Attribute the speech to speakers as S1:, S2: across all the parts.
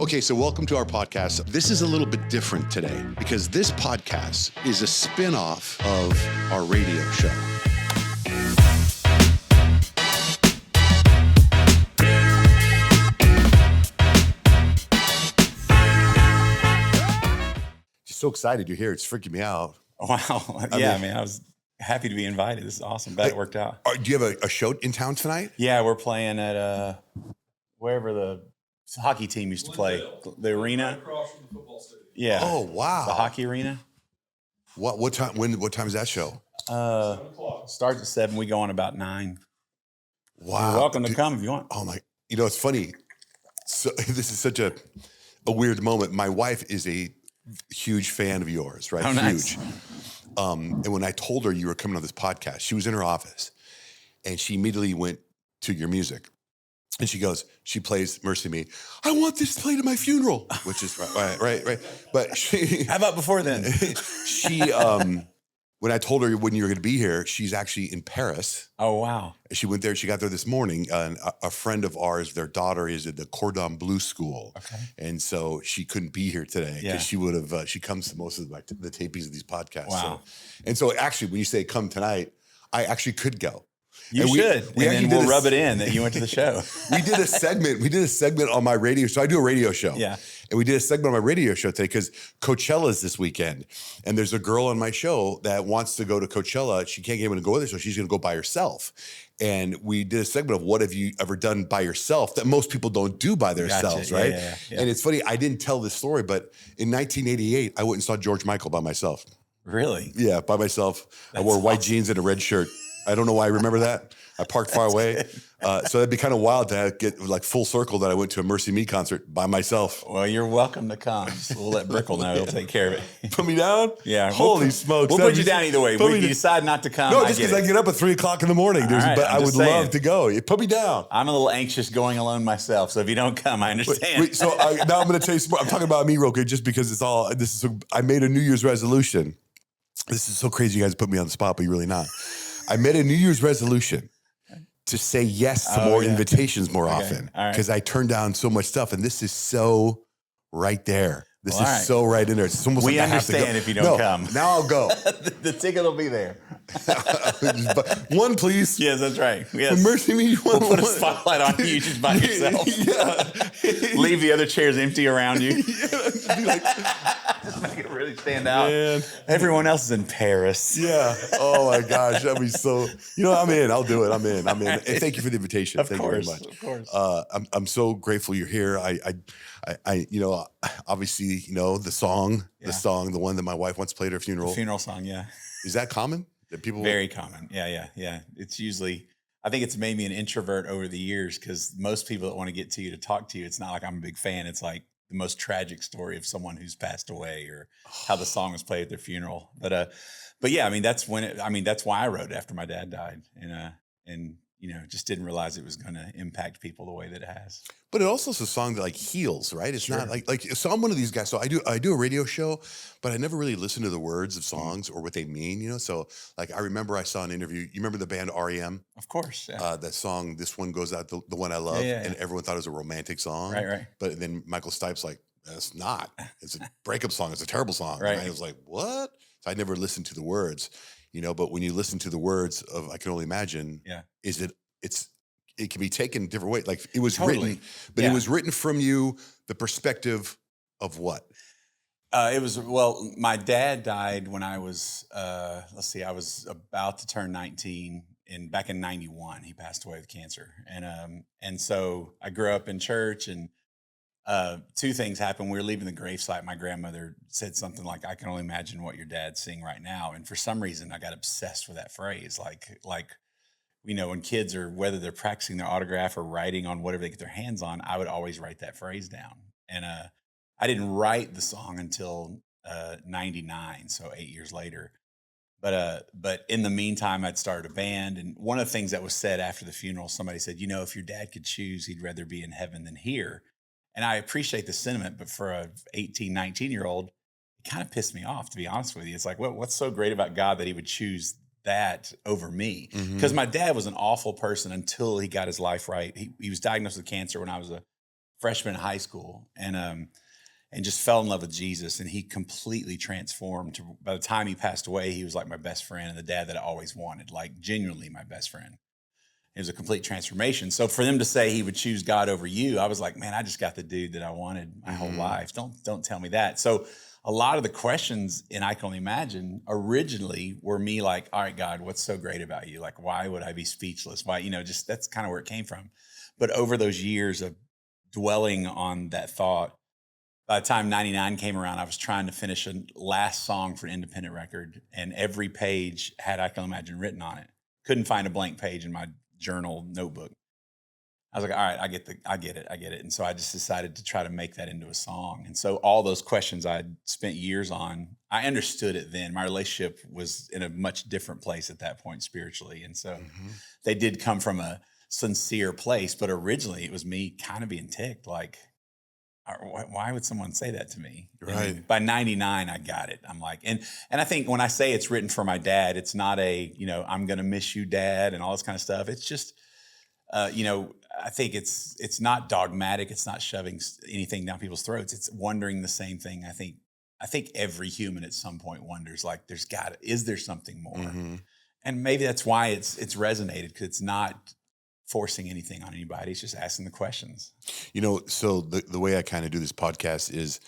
S1: Okay, so welcome to our podcast. This is a little bit different today because this podcast is a spin-off of our radio show. Just so excited you're here. It's freaking me out.
S2: Wow. I mean, I was happy to be invited. This is awesome. Glad it worked out.
S1: Do you have a show in town tonight?
S2: Yeah, we're playing at wherever the hockey team used to play. The arena.
S3: Right across from the football stadium.
S2: Yeah.
S1: Oh, wow.
S2: The hockey arena.
S1: What time? What time is that show?
S3: 7 o'clock.
S2: Starts at 7. We go on about 9.
S1: Wow.
S2: You're welcome to come if you want.
S1: Oh my! You know, it's funny. So this is such a weird moment. My wife is a huge fan of yours, right?
S2: Oh, nice.
S1: Huge. And when I told her you were coming on this podcast, she was in her office, and she immediately went to your music, and she goes, she plays Mercyme. I want this played at my funeral, which is right. But she,
S2: How about before then?
S1: when I told her when you were going to be here, she's actually in Paris.
S2: Oh, wow.
S1: She went there. She got there this morning. And a friend of ours, their daughter is at the Cordon Bleu School.
S2: Okay.
S1: And so she couldn't be here today because
S2: Yeah.
S1: she would have, she comes to most of the tapings of these podcasts.
S2: Wow.
S1: So actually, when you say come tonight, I actually could go.
S2: You
S1: And
S2: should.
S1: we
S2: And
S1: actually
S2: then we'll
S1: did a-
S2: rub it in that you went to the show.
S1: We did a segment on my radio. So I do a radio show.
S2: Yeah.
S1: And we did a segment on my radio show today because Coachella's this weekend. And there's a girl on my show that wants to go to Coachella. She can't get anyone to go with her, so she's going to go by herself. And we did a segment of what have you ever done by yourself that most people don't do by themselves,
S2: Gotcha.
S1: right?
S2: Yeah.
S1: And it's funny, I didn't tell this story, but in 1988, I went and saw George Michael by myself.
S2: Really?
S1: Yeah, by myself. I wore white jeans and a red shirt. I don't know why I remember that. I parked far away. So that'd be kind of wild to get like full circle that I went to a Mercyme concert by myself.
S2: Well, you're welcome to come. We'll let Brickle know. He'll take care of it.
S1: Put me down?
S2: Yeah.
S1: Holy smokes.
S2: We'll
S1: that'd
S2: put you
S1: be-
S2: down either way.
S1: put
S2: If
S1: me
S2: you
S1: down.
S2: decide not to come,
S1: No, just because I
S2: it.
S1: get up at 3 o'clock in the morning.
S2: All right,
S1: But
S2: I'm
S1: I would
S2: just saying.
S1: love to go. You put me down.
S2: I'm a little anxious going alone myself, so if you don't come, I understand.
S1: Wait, so now I'm going to tell you some more. I'm talking about me real quick just because I made a New Year's resolution. This is so crazy you guys put me on the spot, but you're really not. I made a New Year's resolution to say yes to more invitations more often
S2: All right.
S1: because I turned down so much stuff. And this is so right there. This
S2: Well,
S1: is
S2: all right.
S1: so right in there. It's almost
S2: We
S1: like I have to go.
S2: understand if you don't come.
S1: Now I'll go.
S2: The ticket will be there.
S1: One, please.
S2: Yes, that's right. Yes.
S1: Mercy me.
S2: We'll put a spotlight on you just by yourself.
S1: Yeah.
S2: Leave the other chairs empty around you.
S1: Be like,
S2: Just make it really stand out.
S1: man.
S2: Everyone else is in Paris.
S1: Yeah. Oh my gosh. That'd be so. I'm in. I'll do it. I'm in. And thank you for the invitation.
S2: Of
S1: Thank
S2: course.
S1: you very much.
S2: Of course.
S1: I'm so grateful you're here. I obviously the one that my wife once played at her funeral.
S2: Funeral song, yeah.
S1: Is that common? That people
S2: Very common. Yeah. It's usually, I think it's made me an introvert over the years because most people that want to get to you to talk to you, it's not like I'm a big fan. It's like the most tragic story of someone who's passed away or how the song was played at their funeral. But yeah, I mean, that's why I wrote it after my dad died and just didn't realize it was going to impact people the way that it has.
S1: But it also is a song that like heals, right? It's
S2: Sure.
S1: not like so I'm one of these guys. So I do a radio show, but I never really listen to the words of songs or what they mean, So like I remember I saw an interview. You remember the band REM?
S2: Of course. Yeah.
S1: That song, This One Goes Out, the one I love,
S2: Yeah.
S1: and everyone thought it was a romantic song.
S2: Right.
S1: But then Michael Stipe's like, it's not. It's a breakup song. It's a terrible song.
S2: Right.
S1: And I was like, what? So I never listened to the words, but when you listen to the words of I Can Only Imagine,
S2: Yeah.
S1: it can be taken different ways. Like it was
S2: Totally.
S1: written, but
S2: Yeah.
S1: it was written from you, the perspective of what?
S2: My dad died when I was, I was about to turn 19 back in 91, he passed away with cancer. And so I grew up in church and, two things happened. We were leaving the gravesite. My grandmother said something like, I can only imagine what your dad's seeing right now. And for some reason I got obsessed with that phrase. Like, when kids are, whether they're practicing their autograph or writing on whatever they get their hands on, I would always write that phrase down. And, I didn't write the song until 99, so 8 years later. But in the meantime, I'd started a band. And one of the things that was said after the funeral, somebody said, if your dad could choose, he'd rather be in heaven than here. And I appreciate the sentiment, but for a 18, 19-year-old, it kind of pissed me off, to be honest with you. It's like, what's so great about God that he would choose that over me? Because my dad was an awful person until he got his life right. He was diagnosed with cancer when I was a freshman in high school, and just fell in love with Jesus. And he completely transformed. By the time he passed away, he was like my best friend and the dad that I always wanted, like genuinely my best friend. It was a complete transformation. So for them to say he would choose God over you, I was like, man, I just got the dude that I wanted my whole life. Don't tell me that. So a lot of the questions in I Can Only Imagine originally were me like, all right, God, what's so great about you? Like, why would I be speechless? Why, just that's kind of where it came from. But over those years of dwelling on that thought, by the time 99 came around, I was trying to finish a last song for an independent record, and every page had I Can Only Imagine written on it. Couldn't find a blank page in my journal notebook. I was like, all right, I get it. And so I just decided to try to make that into a song. And so all those questions I'd spent years on, I understood it then. My relationship was in a much different place at that point spiritually. And so they did come from a sincere place, but originally it was me kind of being ticked, like, why would someone say that to me?
S1: Right.
S2: And by 99, I got it. I'm like, and I think when I say it's written for my dad, it's not I'm going to miss you, Dad, and all this kind of stuff. It's just, I think it's not dogmatic. It's not shoving anything down people's throats. It's wondering the same thing. I think every human at some point wonders, like, is there something more? And maybe that's why it's resonated, because it's not forcing anything on anybody. It's just asking the questions.
S1: So the way I kind of do this podcast is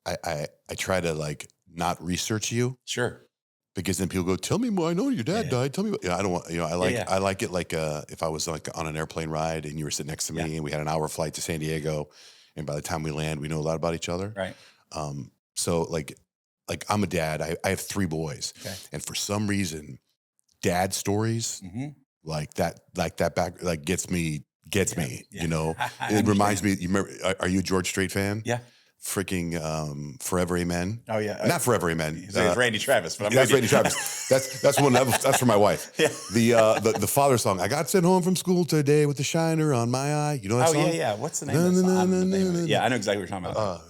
S1: I try to like not research you.
S2: Sure.
S1: Because then people go, tell me more. I know your dad died. Tell me. I don't want, I like it like if I was like on an airplane ride and you were sitting next to me and we had an hour flight to San Diego, and by the time we land, we know a lot about each other.
S2: Right.
S1: So like I'm a dad. I have 3 boys. Okay. And for some reason, dad stories, like that back, like gets me, it reminds me, you remember, are you a George Strait fan?
S2: Yeah.
S1: Freaking Forever Amen.
S2: Oh yeah.
S1: Not Forever Amen.
S2: It's Randy Travis, but
S1: that's Randy Travis. That's one, that's for my wife.
S2: Yeah.
S1: The father song, I got sent home from school today with the shiner on my eye. You know that song?
S2: Oh yeah. What's the name of the song? Yeah, I know exactly what you're talking about.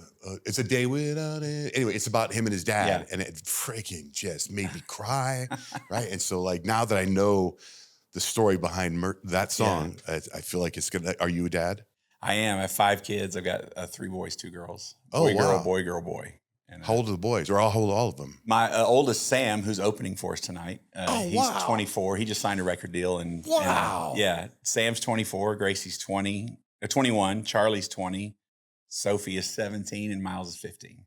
S1: It's a day without it. Anyway, it's about him and his dad, and it freaking just made me cry, right? And so, like, now that I know the story behind that song, I feel like it's gonna. Are you a dad?
S2: I am. I have 5 kids. I've got 3 boys, 2 girls.
S1: Oh, wow.
S2: Boy, girl, boy. And,
S1: how old are the boys? Or how old are all of them?
S2: My oldest, Sam, who's opening for us tonight. He's 24. He just signed a record deal. And Sam's 24. Gracie's 21. Charlie's 20. Sophie is 17 and Miles is 15.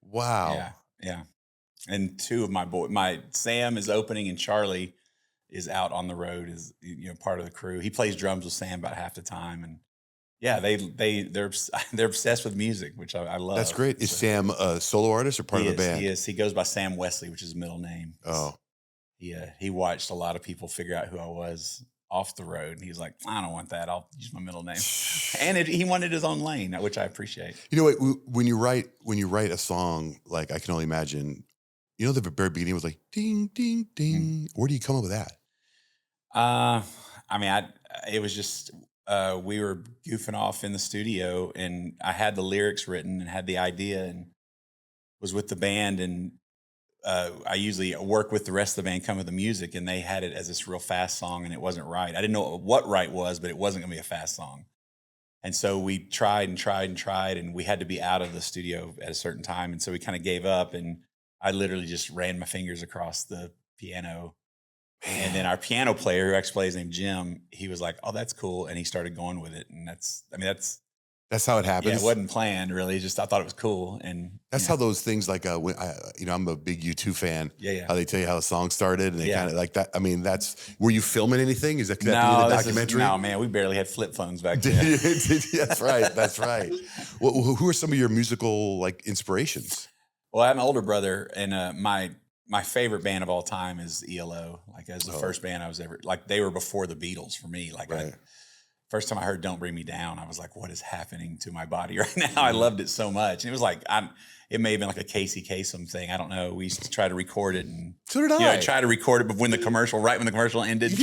S1: Wow.
S2: Yeah. And 2 of my boys, Sam is opening and Charlie is out on the road as part of the crew. He plays drums with Sam about half the time, and they're obsessed with music, which I love.
S1: That's great. Is Sam a solo artist or part of the band?
S2: He is. He goes by Sam Wesley, which is his middle name.
S1: Oh.
S2: He watched a lot of people figure out who I was off the road, and he's like, I don't want that. I'll use my middle name. And he wanted his own lane, which I appreciate.
S1: You know what? When you write a song like I Can Only Imagine, the very beginning was like ding, ding, ding. Where do you come up with that?
S2: It was just we were goofing off in the studio, and I had the lyrics written and had the idea, and was with the band, and I usually work with the rest of the band, come with the music, and they had it as this real fast song, and it wasn't right. I didn't know what right was, but it wasn't going to be a fast song. And so we tried, and we had to be out of the studio at a certain time. And so we kind of gave up, and I literally just ran my fingers across the piano. And then our piano player, who actually plays, named Jim, he was like, oh, that's cool. And he started going with it. And
S1: that's how it happens.
S2: Yeah, it wasn't planned really. Just I thought it was cool, and
S1: that's how those things like when I'm a big U2 fan.
S2: Yeah.
S1: How they tell you how the song started, and they kind of like that. I mean, were you filming anything? Is that the documentary?
S2: No, man, we barely had flip phones back then.
S1: That's right. That's right. Well, who are some of your musical like inspirations?
S2: Well, I have an older brother, and my favorite band of all time is ELO. Like as the first band I was ever like, they were before the Beatles for me. Like first time I heard "Don't Bring Me Down," I was like, "What is happening to my body right now?" I loved it so much. And it was like, it may have been like a Casey Kasem thing. I don't know. We used to try to record it, and
S1: so did I.
S2: I tried to record it, but when the commercial ended,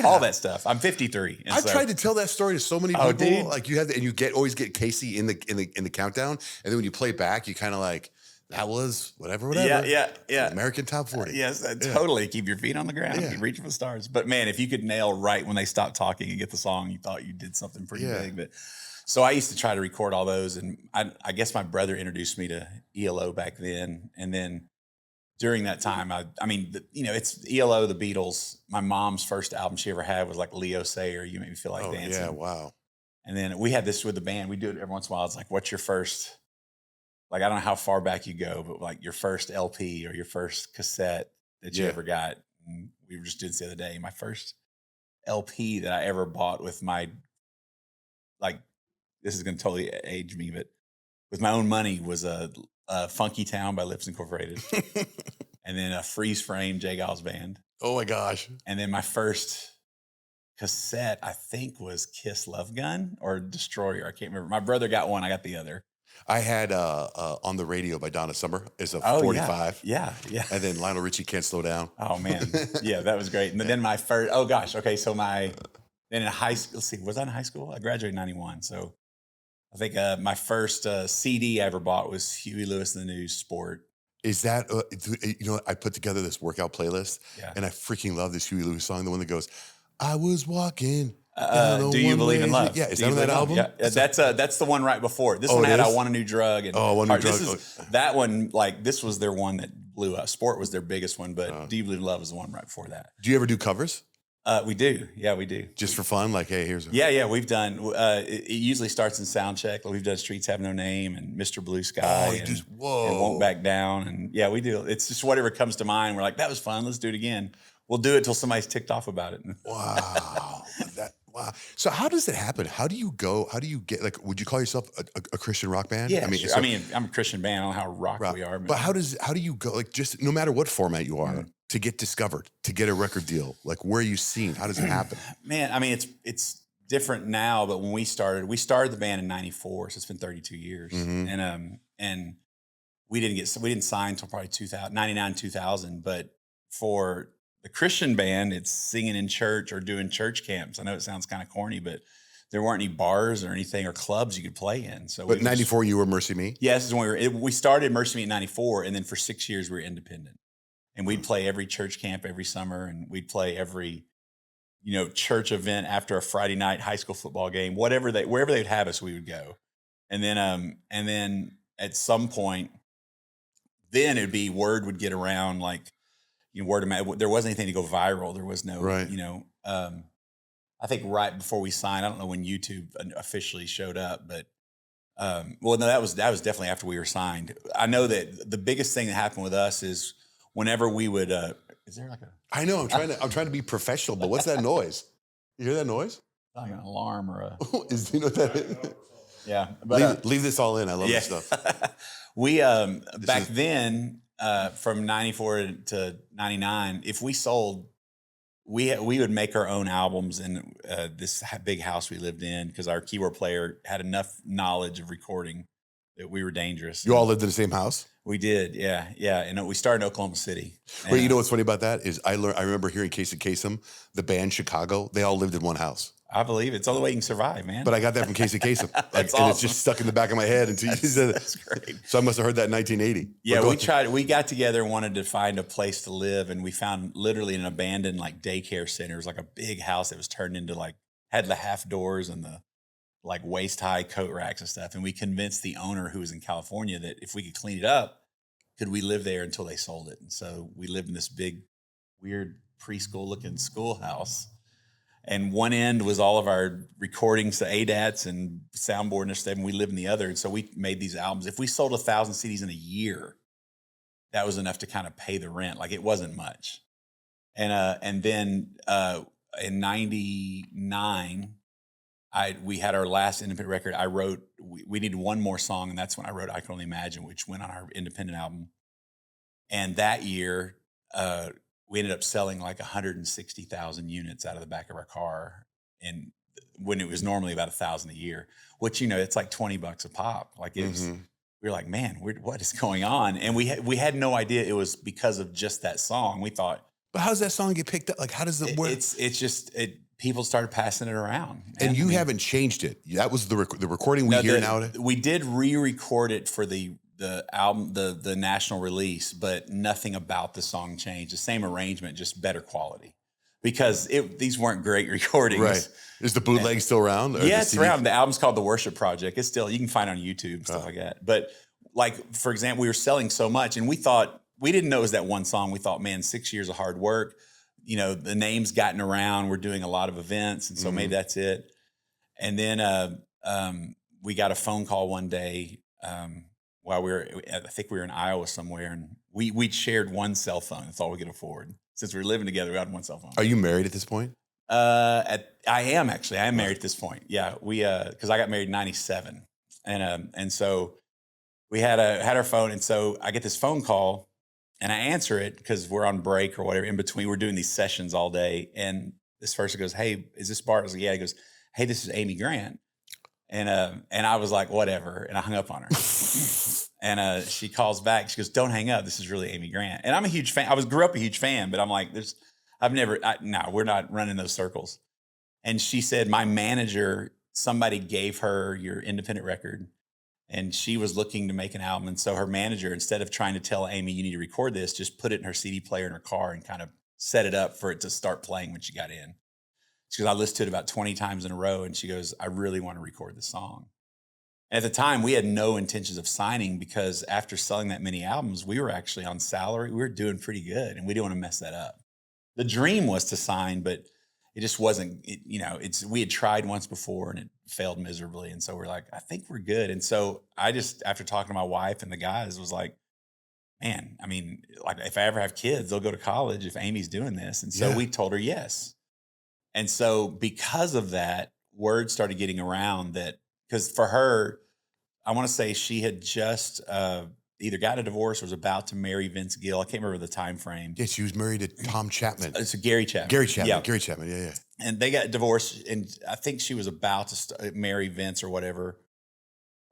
S2: all that stuff. I'm 53.
S1: I tried to tell that story to so many people. Dude. Like you always get Casey in the countdown, and then when you play back, you kind of like that was whatever.
S2: Yeah.
S1: American Top 40.
S2: Yes, totally. Keep your feet on the ground.
S1: Yeah.
S2: Keep reaching for the stars. But man, if you could nail right when they stopped talking and get the song, you thought you did something pretty big. But so I used to try to record all those, and I guess my brother introduced me to ELO back then, and then during that time, it's ELO, the Beatles. My mom's first album she ever had was like Leo Sayer, You Make Me Feel Like Dancing.
S1: Yeah, wow.
S2: And then we had this with the band. We do it every once in a while. It's like, what's your first, like, I don't know how far back you go, but like your first LP or your first cassette that you ever got. And we were just doing this the other day. My first LP that I ever bought with my, like, this is going to totally age me, but with my own money was a Funky Town by Lips Incorporated. And then a Freeze Frame, Jay Giles Band.
S1: Oh my gosh.
S2: And then my first cassette, I think, was Kiss Love Gun or Destroyer. I can't remember. My brother got one. I got the other.
S1: I had On the Radio by Donna Summer is a 45.
S2: Yeah.
S1: And then Lionel Richie, Can't Slow Down.
S2: Oh, man. Yeah, that was great. And then my first, oh gosh. Okay, so then in high school, let's see, was I in high school? I graduated in 91. So I think my first CD I ever bought was Huey Lewis and the News Sport.
S1: Is that, I put together this workout playlist, and I freaking love this Huey Lewis song, the one that goes, I was walking.
S2: Do You Believe in Love?
S1: Yeah, is that on that album?
S2: Yeah, that's the one right before. This one had I Want a New Drug. And
S1: One New Drug.
S2: That one, like, this was their one that blew up. Sport was their biggest one, but Do You Believe in Love was the one right before that.
S1: Do you ever do covers?
S2: We do. Yeah, we do.
S1: Just for fun? Like, hey, here's a...
S2: Yeah, we've done, it usually starts in sound check. Like, we've done Streets Have No Name and Mr. Blue Sky and Won't Back Down. And yeah, we do. It's just whatever comes to mind. We're like, that was fun. Let's do it again. We'll do it till somebody's ticked off about it.
S1: Wow. Wow. So how does it happen? How do you get, like, would you call yourself a Christian rock band?
S2: Yeah, sure. I'm a Christian band. I don't know how rock we are.
S1: But how do you go, like, just no matter what format you are, to get discovered, to get a record deal? Like, where are you seen? How does it happen?
S2: Man, I mean, it's different now, but when we started the band in 94, so it's been 32 years. Mm-hmm. And we didn't sign until probably 99, 2000, but for the Christian band, it's singing in church or doing church camps. I know it sounds kind of corny, but there weren't any bars or anything or clubs you could play in. So,
S1: but 94, you were Mercyme?
S2: Yeah, this is when we started Mercyme in 94, and then for 6 years we were independent. And we'd play every church camp every summer, and we'd play every, church event after a Friday night high school football game, wherever they'd have us, we would go. And then at some point, then it'd be word would get around, like, word of mouth. There wasn't anything to go viral. There was no, I think right before we signed, I don't know when YouTube officially showed up, but that was definitely after we were signed. I know that the biggest thing that happened with us is whenever we would, is there like a?
S1: I know, I'm trying to be professional, but what's that noise? You hear that noise?
S2: Like an alarm or a.
S1: Do you know what that is?
S2: Yeah, but
S1: leave this all in. I love this stuff.
S2: We back then. From 94 to 99, if we sold, we would make our own albums in this big house we lived in because our keyboard player had enough knowledge of recording that we were dangerous.
S1: You all lived in the same house?
S2: We did, yeah. And we started in Oklahoma City.
S1: Well, you know what's funny about that is I remember hearing Casey Kasem, the band Chicago, they all lived in one house.
S2: I believe it's the only way you can survive, man.
S1: But I got that from Casey Kasem.
S2: That's
S1: and
S2: awesome.
S1: It's just stuck in the back of my head until you said it. That's great. So I must have heard that in 1980.
S2: Yeah, we got together and wanted to find a place to live, and we found literally an abandoned like daycare center. It was like a big house that was turned into had the half doors and the like waist high coat racks and stuff. And we convinced the owner, who was in California, that if we could clean it up, could we live there until they sold it? And so we lived in this big, weird preschool looking schoolhouse. And one end was all of our recordings, the ADATs and soundboard and stuff, and we lived in the other. And so we made these albums. If we sold 1,000 CDs in a year, that was enough to kind of pay the rent. Like, it wasn't much. And then in 99, we had our last independent record. I wrote, we needed one more song, and that's when I wrote I Can Only Imagine, which went on our independent album. And that year, we ended up selling like 160,000 units out of the back of our car. And when it was normally about 1,000 a year, which, it's like $20 a pop. Like, it was, we were like, man, what is going on? And we had no idea it was because of just that song. We thought,
S1: but how does that song get picked up? Like, how does it work?
S2: It's just, people started passing it around.
S1: And you haven't changed it. That was the recording we hear now.
S2: We did re-record it for the album, the national release, but nothing about the song changed. The same arrangement, just better quality, because these weren't great recordings.
S1: Right. Is the bootleg still around?
S2: Yeah, it's around. The album's called The Worship Project. It's still, you can find it on YouTube and stuff like that. But like, for example, we were selling so much, and we didn't know it was that one song. We thought, man, 6 years of hard work. You know, the name's gotten around. We're doing a lot of events, and so maybe that's it. And then we got a phone call one day while I think we were in Iowa somewhere, and we'd shared one cell phone. That's all we could afford. Since we were living together, we had one cell phone.
S1: Are you married at this point?
S2: I am actually. I am married at this point. Yeah, we because I got married in '97, and so we had our phone, and so I get this phone call, and I answer it because we're on break or whatever. In between, we're doing these sessions all day, and this person goes, "Hey, is this Bart?" I was like, "Yeah." He goes, "Hey, this is Amy Grant," and I was like, "Whatever," and I hung up on her. And she calls back. She goes, "Don't hang up. This is really Amy Grant." And I'm a huge fan. Grew up a huge fan, but I'm like, no, we're not running those circles. And she said, my manager, somebody gave her your independent record, and she was looking to make an album. And so her manager, instead of trying to tell Amy, you need to record this, just put it in her CD player in her car and kind of set it up for it to start playing when she got in. She goes, I listened to it about 20 times in a row. And she goes, I really want to record this song. And at the time, we had no intentions of signing, because after selling that many albums, we were actually on salary. We were doing pretty good, and we didn't want to mess that up. The dream was to sign, but it just wasn't, we had tried once before and it failed miserably. And so we're like, I think we're good. And so I just, after talking to my wife and the guys, was like, man, I mean, like, if I ever have kids, they'll go to college if Amy's doing this. And so we told her yes. And so because of that, word started getting around that, because for her, I want to say she had just either got a divorce or was about to marry Vince Gill. I can't remember the time frame.
S1: Yeah, she was married to Tom Chapman.
S2: It's Gary Chapman.
S1: Gary Chapman.
S2: Yeah.
S1: Gary Chapman. Yeah.
S2: And they got divorced, and I think she was about to marry Vince or whatever,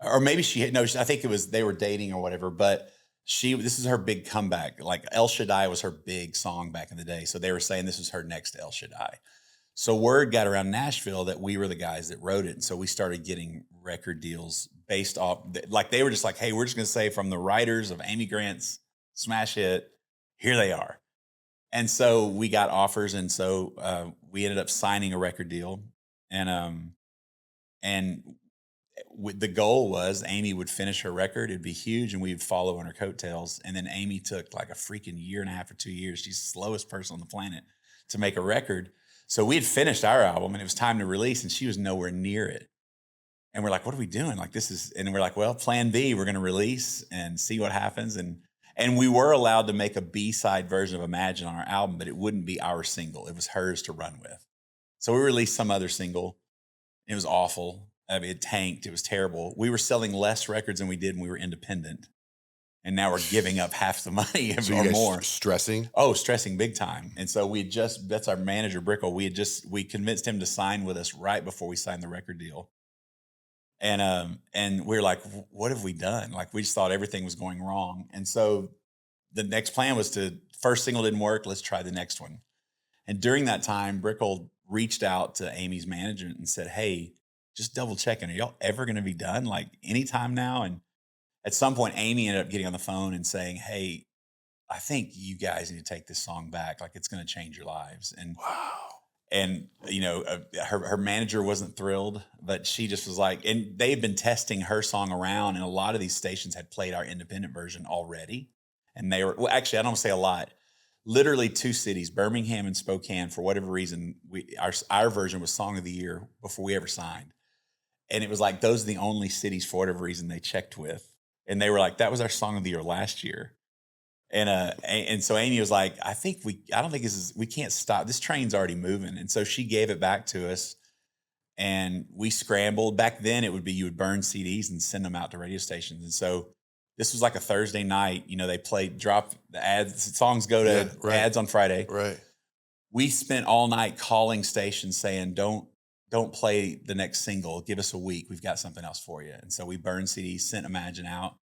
S2: or maybe I think it was they were dating or whatever. But this is her big comeback. Like El Shaddai was her big song back in the day, so they were saying this was her next El Shaddai. So word got around Nashville that we were the guys that wrote it, and so we started getting record deals based off, like, they were just like, hey, we're just going to say from the writers of Amy Grant's smash hit, here they are. And so we got offers, and so we ended up signing a record deal, and the goal was Amy would finish her record, it'd be huge, and we would follow on her coattails. And then Amy took like a freaking 1.5 or 2 years. She's the slowest person on the planet to make a record. So we had finished our album, and it was time to release, and she was nowhere near it. And we're like, what are we doing? Like, and we're like, well, plan B, we're going to release and see what happens. And we were allowed to make a B-side version of Imagine on our album, but it wouldn't be our single. It was hers to run with. So we released some other single. It was awful. I mean, it tanked. It was terrible. We were selling less records than we did when we were independent. And now we're giving up half the money or more.
S1: Stressing?
S2: Oh, stressing big time. And so that's our manager, Brickle. We convinced him to sign with us right before we signed the record deal. And we were like, what have we done? Like, we just thought everything was going wrong. And so the next plan was first single didn't work. Let's try the next one. And during that time, Brickle reached out to Amy's management and said, hey, just double checking. Are y'all ever going to be done? Like, anytime now? And at some point, Amy ended up getting on the phone and saying, hey, I think you guys need to take this song back. Like, it's going to change your lives. And
S1: wow.
S2: And, her manager wasn't thrilled, but she just was like, and they had been testing her song around, and a lot of these stations had played our independent version already. And they were, well, actually, I don't want to say a lot. Literally 2 cities, Birmingham and Spokane, for whatever reason, our version was Song of the Year before we ever signed. And it was like, those are the only cities, for whatever reason, they checked with. And they were like, that was our Song of the Year last year. And so Amy was like, we can't stop. This train's already moving. And so she gave it back to us, and we scrambled. Back then it would be, you would burn CDs and send them out to radio stations. And so this was like a Thursday night, they drop the ads, songs go to ads on Friday.
S1: Right.
S2: We spent all night calling stations saying, don't play the next single. Give us a week. We've got something else for you. And so we burned CDs, sent Imagine out,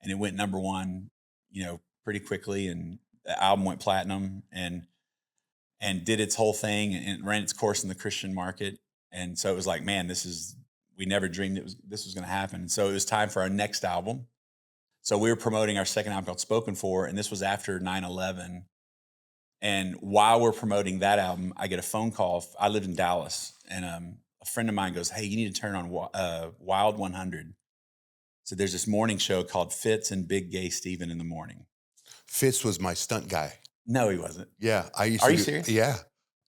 S2: and it went number 1, pretty quickly, and the album went platinum and did its whole thing and ran its course in the Christian market. And so it was like, man, we never dreamed this was going to happen. And so it was time for our next album. So we were promoting our second album called Spoken For, and this was after 9/11. And while we're promoting that album, I get a phone call. I lived in Dallas, and a friend of mine goes, "Hey, you need to turn on Wild 100." So there's this morning show called Fitz and Big Gay Steven in the morning.
S1: Fitz was my stunt guy.
S2: No, he wasn't.
S1: Yeah, I used.
S2: Are
S1: to
S2: you
S1: do,
S2: serious?
S1: Yeah,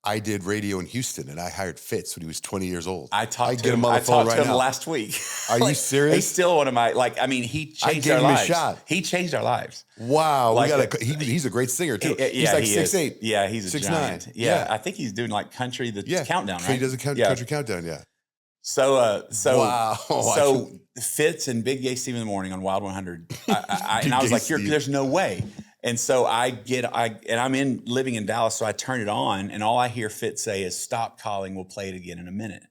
S1: I did radio in Houston, and I hired Fitz when he was 20 years old.
S2: I talked to
S1: him
S2: him.
S1: on the
S2: I
S1: phone
S2: talked
S1: right
S2: to him
S1: now.
S2: last week.
S1: Are you serious?
S2: He's still one of my he changed
S1: gave
S2: our
S1: him a
S2: lives.
S1: shot.
S2: He changed our lives.
S1: Wow,
S2: Like
S1: he's a great singer too.
S2: Yeah,
S1: He's like
S2: he is.
S1: 6'8".
S2: Yeah, he's a
S1: 6'9".
S2: giant. Yeah, I think he's doing like country countdown. Right?
S1: He does a country countdown. Yeah.
S2: So
S1: Wow.
S2: so Fitz and Big Gay Steve in the morning on Wild 100. And I was like, there's no way. And so I'm living in Dallas, so I turn it on, and all I hear Fitz say is, "Stop calling, we'll play it again in a minute."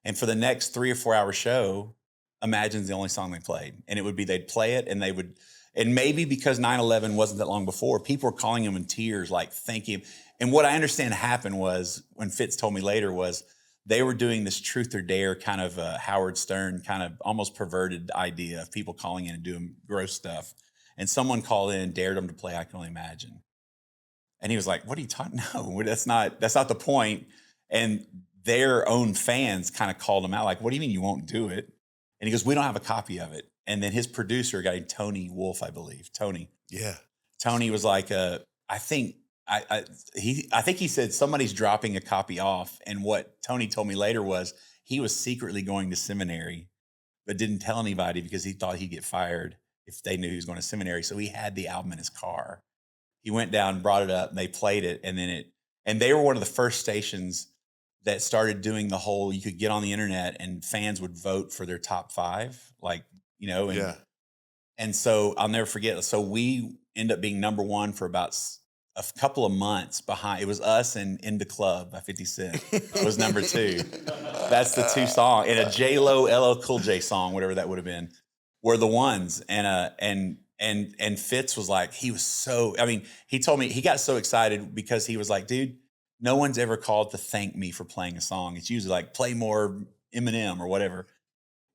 S2: And for the next 3 or 4 hour show, Imagine's the only song they played. And it would be, they'd play it, and and maybe because 9/11 wasn't that long before, people were calling him in tears, like thanking him. And what I understand happened was, when Fitz told me later, was they were doing this truth or dare kind of Howard Stern kind of almost perverted idea of people calling in and doing gross stuff. And someone called in and dared him to play I Can Only Imagine. And he was like, "What are you talking? No, that's not the point." And their own fans kind of called him out, like, "What do you mean you won't do it?" And he goes, "We don't have a copy of it." And then his producer, a guy named Tony Wolf, I believe. Tony was like, I think he said somebody's dropping a copy off. And what Tony told me later was he was secretly going to seminary, but didn't tell anybody because he thought he'd get fired if they knew he was going to seminary. So he had the album in his car. He went down, brought it up, and they played it. And they were one of the first stations that started doing the whole, you could get on the internet and fans would vote for their top 5, and so I'll never forget. So we end up being number 1 for about a couple of months behind. It was us and In the Club by 50 Cent. It was number 2. That's the 2 song. And a J-Lo, LL Cool J song, whatever that would have been, were the ones. And Fitz was like, he told me he got so excited because he was like, "Dude, no one's ever called to thank me for playing a song. It's usually like, play more Eminem or whatever."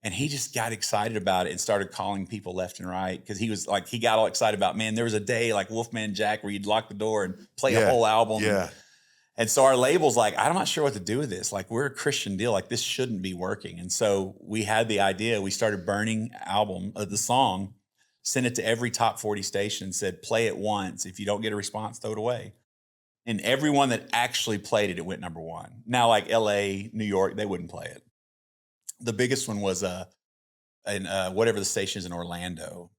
S2: And he just got excited about it and started calling people left and right, because he was like, he got all excited about, man, there was a day like Wolfman Jack where you'd lock the door and play a whole album.
S1: Yeah.
S2: And so our label's like, I'm not sure what to do with this. Like, we're a Christian deal. Like, this shouldn't be working. And so we had the idea. We started burning the song, sent it to every top 40 station, said, "Play it once. If you don't get a response, throw it away." And everyone that actually played it, it went number 1. Now, like LA, New York, they wouldn't play it. The biggest one was in whatever the station is in Orlando.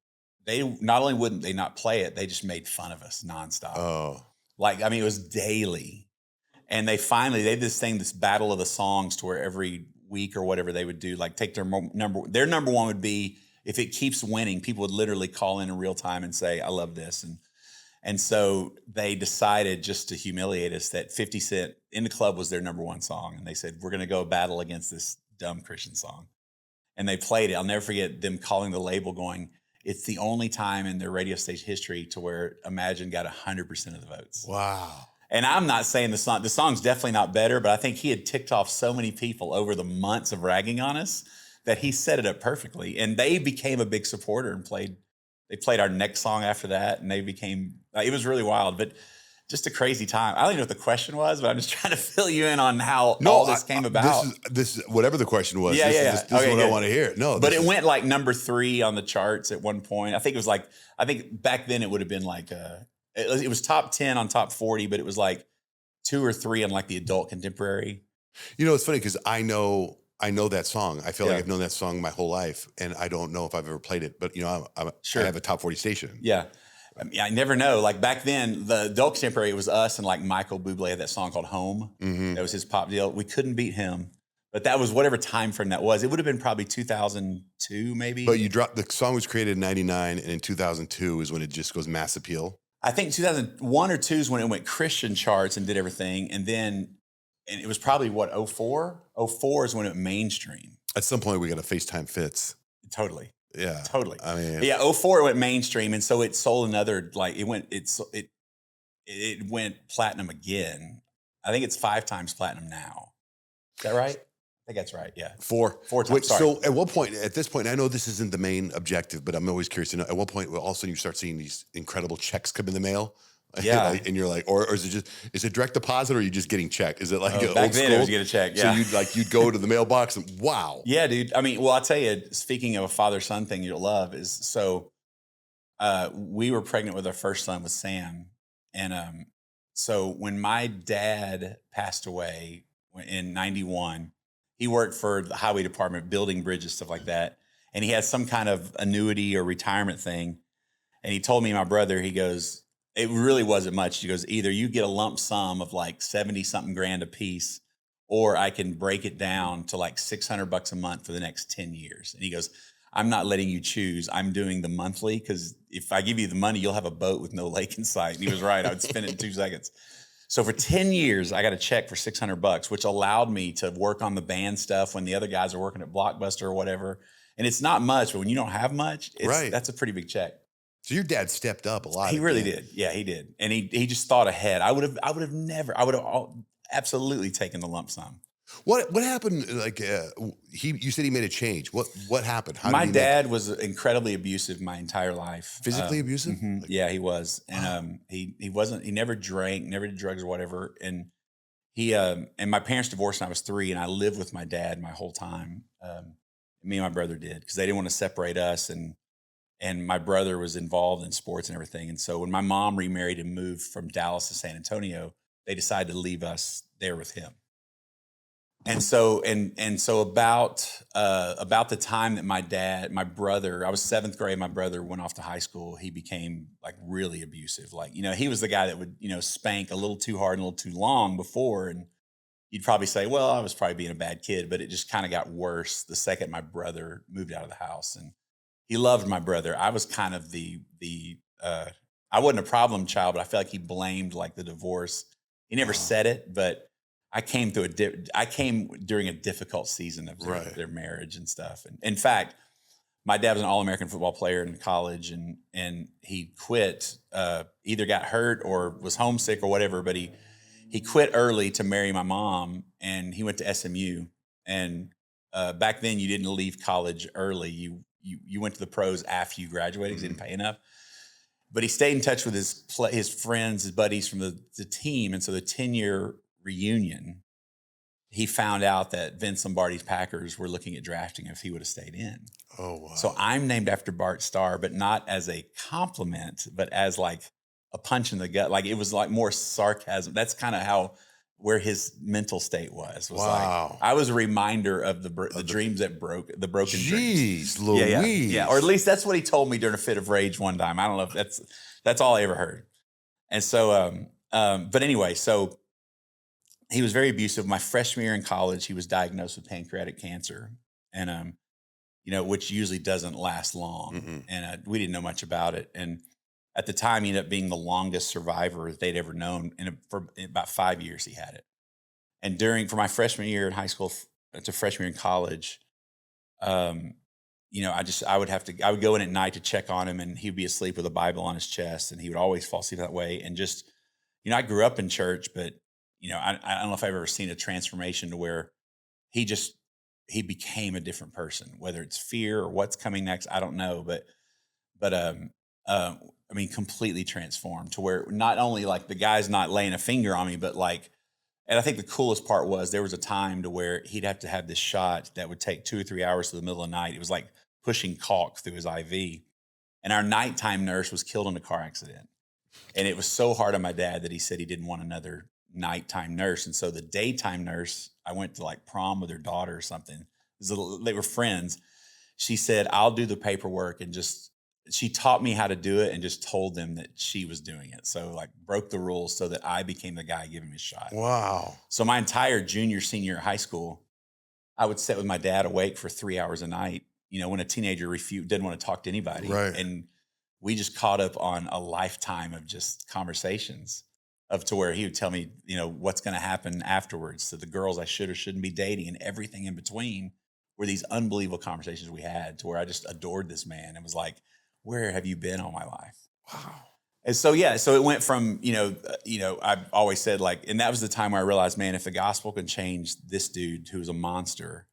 S2: They not only wouldn't they not play it, they just made fun of us nonstop.
S1: Oh.
S2: It was daily. And they did this battle of the songs, to where every week or whatever they would do, like take their number 1 would be, if it keeps winning, people would literally call in real time and say, "I love this." And so they decided, just to humiliate us, that 50 Cent, In the Club, was their number 1 song. And they said, "We're going to go battle against this dumb Christian song." And they played it. I'll never forget them calling the label, going, "It's the only time in their radio station history to where Imagine got 100% of the votes."
S1: Wow.
S2: And I'm not saying the song's definitely not better, but I think he had ticked off so many people over the months of ragging on us that he set it up perfectly. And they became a big supporter and they played our next song after that. And they became, it was really wild, but just a crazy time. I don't even know what the question was, but I'm just trying to fill you in on how all this came about.
S1: This is whatever the question was.
S2: This
S1: is what I want to hear. No,
S2: but it went like number 3 on the charts at one point. I think back then it would have been like, it was top 10 on top 40, but it was like 2 or 3 on like the adult contemporary.
S1: It's funny because I know that song. I feel like I've known that song my whole life, and I don't know if I've ever played it. But I have a top 40 station.
S2: Yeah, I never know. Like back then, the adult contemporary, it was us and like Michael Bublé had that song called "Home."
S1: Mm-hmm.
S2: That was his pop deal. We couldn't beat him, but that was whatever time frame that was. It would have been probably 2002, maybe.
S1: But the song was created in '99, and in 2002 is when it just goes mass appeal.
S2: I think 2001 or 2 is when it went Christian charts and did everything. And it was probably 04? 04 is when it went mainstream.
S1: At some point, we got to FaceTime Fitz.
S2: Totally.
S1: Yeah.
S2: Totally.
S1: I mean,
S2: 04 it went mainstream. And so it sold another, like it went platinum again. I think it's 5 times platinum now. Is that right? think that's right. Yeah.
S1: 4.
S2: 4 times.
S1: Wait,
S2: Sorry.
S1: so at what point, at this point, I know this isn't the main objective, but I'm always curious to know, at what point all of a sudden you start seeing these incredible checks come in the mail?
S2: Yeah.
S1: And you're like, or is it just, is it direct deposit or are you just getting checked? Is it like
S2: Back
S1: old
S2: then
S1: school?
S2: it was get a check. Yeah.
S1: So you'd go to the mailbox and wow.
S2: Yeah, dude. I mean, well, I'll tell you, speaking of a father-son thing you'll love is so we were pregnant with our first son with Sam. And so when my dad passed away in 91, he worked for the highway department, building bridges, stuff like that. And he had some kind of annuity or retirement thing. And he told me and my brother, he goes, it really wasn't much. He goes, either you get a lump sum of like 70 something grand a piece, or I can break it down to like $600 a month for the next 10 years. And he goes, I'm not letting you choose. I'm doing the monthly because if I give you the money, you'll have a boat with no lake in sight. And he was right. I would spend it in 2 seconds. So for 10 years, I got a check for $600, which allowed me to work on the band stuff when the other guys are working at Blockbuster or whatever. And it's not much, but when you don't have much, that's a pretty big check.
S1: So your dad stepped up a lot.
S2: He really did. Yeah, he did. And he just thought ahead. I would have absolutely taken the lump sum.
S1: What happened? Like you said he made a change. What happened?
S2: My dad was incredibly abusive my entire life.
S1: Physically abusive?
S2: Like, yeah, he was. And he never drank, never did drugs or whatever. And and my parents divorced when I was 3, and I lived with my dad my whole time. Me and my brother did because they didn't want to separate us, and my brother was involved in sports and everything. And so when my mom remarried and moved from Dallas to San Antonio, they decided to leave us there with him. And so about the time that my brother, I was 7th grade, my brother went off to high school, he became like really abusive. Like, he was the guy that would, spank a little too hard and a little too long before. And you'd probably say, well, I was probably being a bad kid, but it just kind of got worse the second my brother moved out of the house. And he loved my brother. I was kind of I wasn't a problem child, but I felt like he blamed like the divorce. He never said it, but I came during a difficult season of their marriage and stuff. And in fact, my dad was an All-American football player in college, and he quit, either got hurt or was homesick or whatever, but he quit early to marry my mom, and he went to SMU. And back then you didn't leave college early. You went to the pros after you graduated because they didn't pay enough. But he stayed in touch with his friends, his buddies from the team. And so the 10-year reunion, he found out that Vince Lombardi's Packers were looking at drafting if he would have stayed in.
S1: Oh, wow.
S2: So I'm named after Bart Starr, but not as a compliment, but as like a punch in the gut. Like it was like more sarcasm. That's kind of where his mental state was
S1: wow.
S2: Like, I was a reminder of the dreams that broke, the broken dreams.
S1: Jeez, Louise.
S2: Yeah. Or at least that's what he told me during a fit of rage one time. I don't know if that's all I ever heard. And so, but anyway, so he was very abusive. My freshman year in college, he was diagnosed with pancreatic cancer, and which usually doesn't last long.
S1: Mm-hmm.
S2: And we didn't know much about it. And at the time, he ended up being the longest survivor they'd ever known. And for about 5 years, he had it. And for my freshman year in high school to freshman year in college, I would go in at night to check on him, and he'd be asleep with a Bible on his chest, and he would always fall asleep that way. And just, I grew up in church, but I don't know if I've ever seen a transformation to where he became a different person, whether it's fear or what's coming next. I don't know, but completely transformed to where not only like the guy's not laying a finger on me, but like, and I think the coolest part was there was a time to where he'd have to have this shot that would take 2 or 3 hours to the middle of the night. It was like pushing caulk through his IV. And our nighttime nurse was killed in a car accident. And it was so hard on my dad that he said he didn't want another nighttime nurse. And so the daytime nurse, I went to like prom with her daughter or something. They were friends. She said, I'll do the paperwork, and she taught me how to do it and just told them that she was doing it. So like broke the rules so that I became the guy giving him his shot.
S1: Wow.
S2: So my entire junior, senior year of high school, I would sit with my dad awake for 3 hours a night, when a teenager didn't want to talk to anybody.
S1: Right.
S2: And we just caught up on a lifetime of just conversations to where he would tell me, what's going to happen afterwards, to the girls I should or shouldn't be dating, and everything in between were these unbelievable conversations we had to where I just adored this man and was like, where have you been all my life?
S1: Wow.
S2: And so, yeah, so it went from, I've always said like, and that was the time where I realized, man, if the gospel can change this dude who was a monster,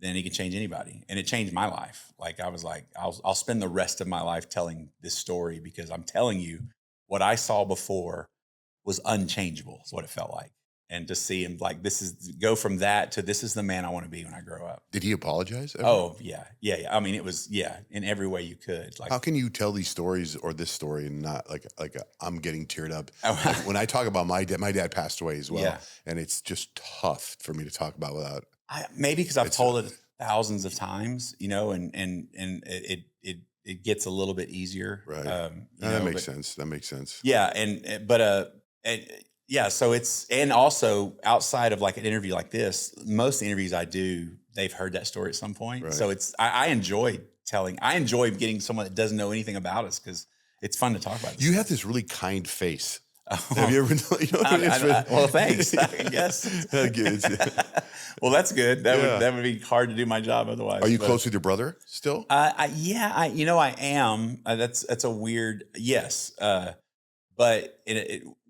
S2: then he can change anybody. And it changed my life. Like I was like, I'll spend the rest of my life telling this story because I'm telling you what I saw before was unchangeable is what it felt like. And to see him like, go from that to this is the man I want to be when I grow up.
S1: Did he apologize ever?
S2: Oh yeah. I mean, it was, in every way you could. Like,
S1: how can you tell these stories or this story and not I'm getting teared up?
S2: Oh.
S1: Like, when I talk about my dad passed away as well.
S2: Yeah.
S1: And it's just tough for me to talk about without.
S2: Maybe because I've told it thousands of times, and it gets a little bit easier.
S1: Right. That makes sense. That makes sense.
S2: Yeah. So it's, and also outside of like an interview like this, most of the interviews I do, they've heard that story at some point. Right. So I enjoy getting someone that doesn't know anything about us because it's fun to talk about.
S1: You have this really kind face. Have you ever?
S2: Well, thanks. I guess. Well, that's good. That would be hard to do my job otherwise.
S1: Are you close with your brother still?
S2: I am. That's a weird yes. But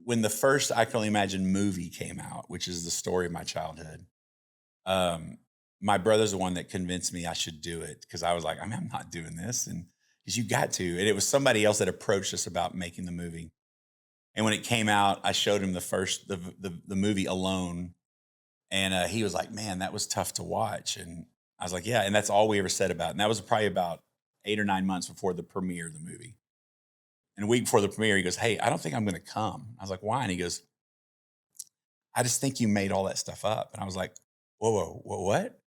S2: when the first I Can Only Imagine movie came out, which is the story of my childhood, my brother's the one that convinced me I should do it because I was like, I'm not doing this, and because you got to. And it was somebody else that approached us about making the movie. And when it came out, I showed him the movie alone, and he was like, "Man, that was tough to watch." And I was like, "Yeah," and that's all we ever said about it. And that was probably about 8 or 9 months before the premiere of the movie. And a week before the premiere, he goes, "Hey, I don't think I'm going to come." I was like, "Why?" And he goes, "I just think you made all that stuff up." And I was like, "Whoa, what?"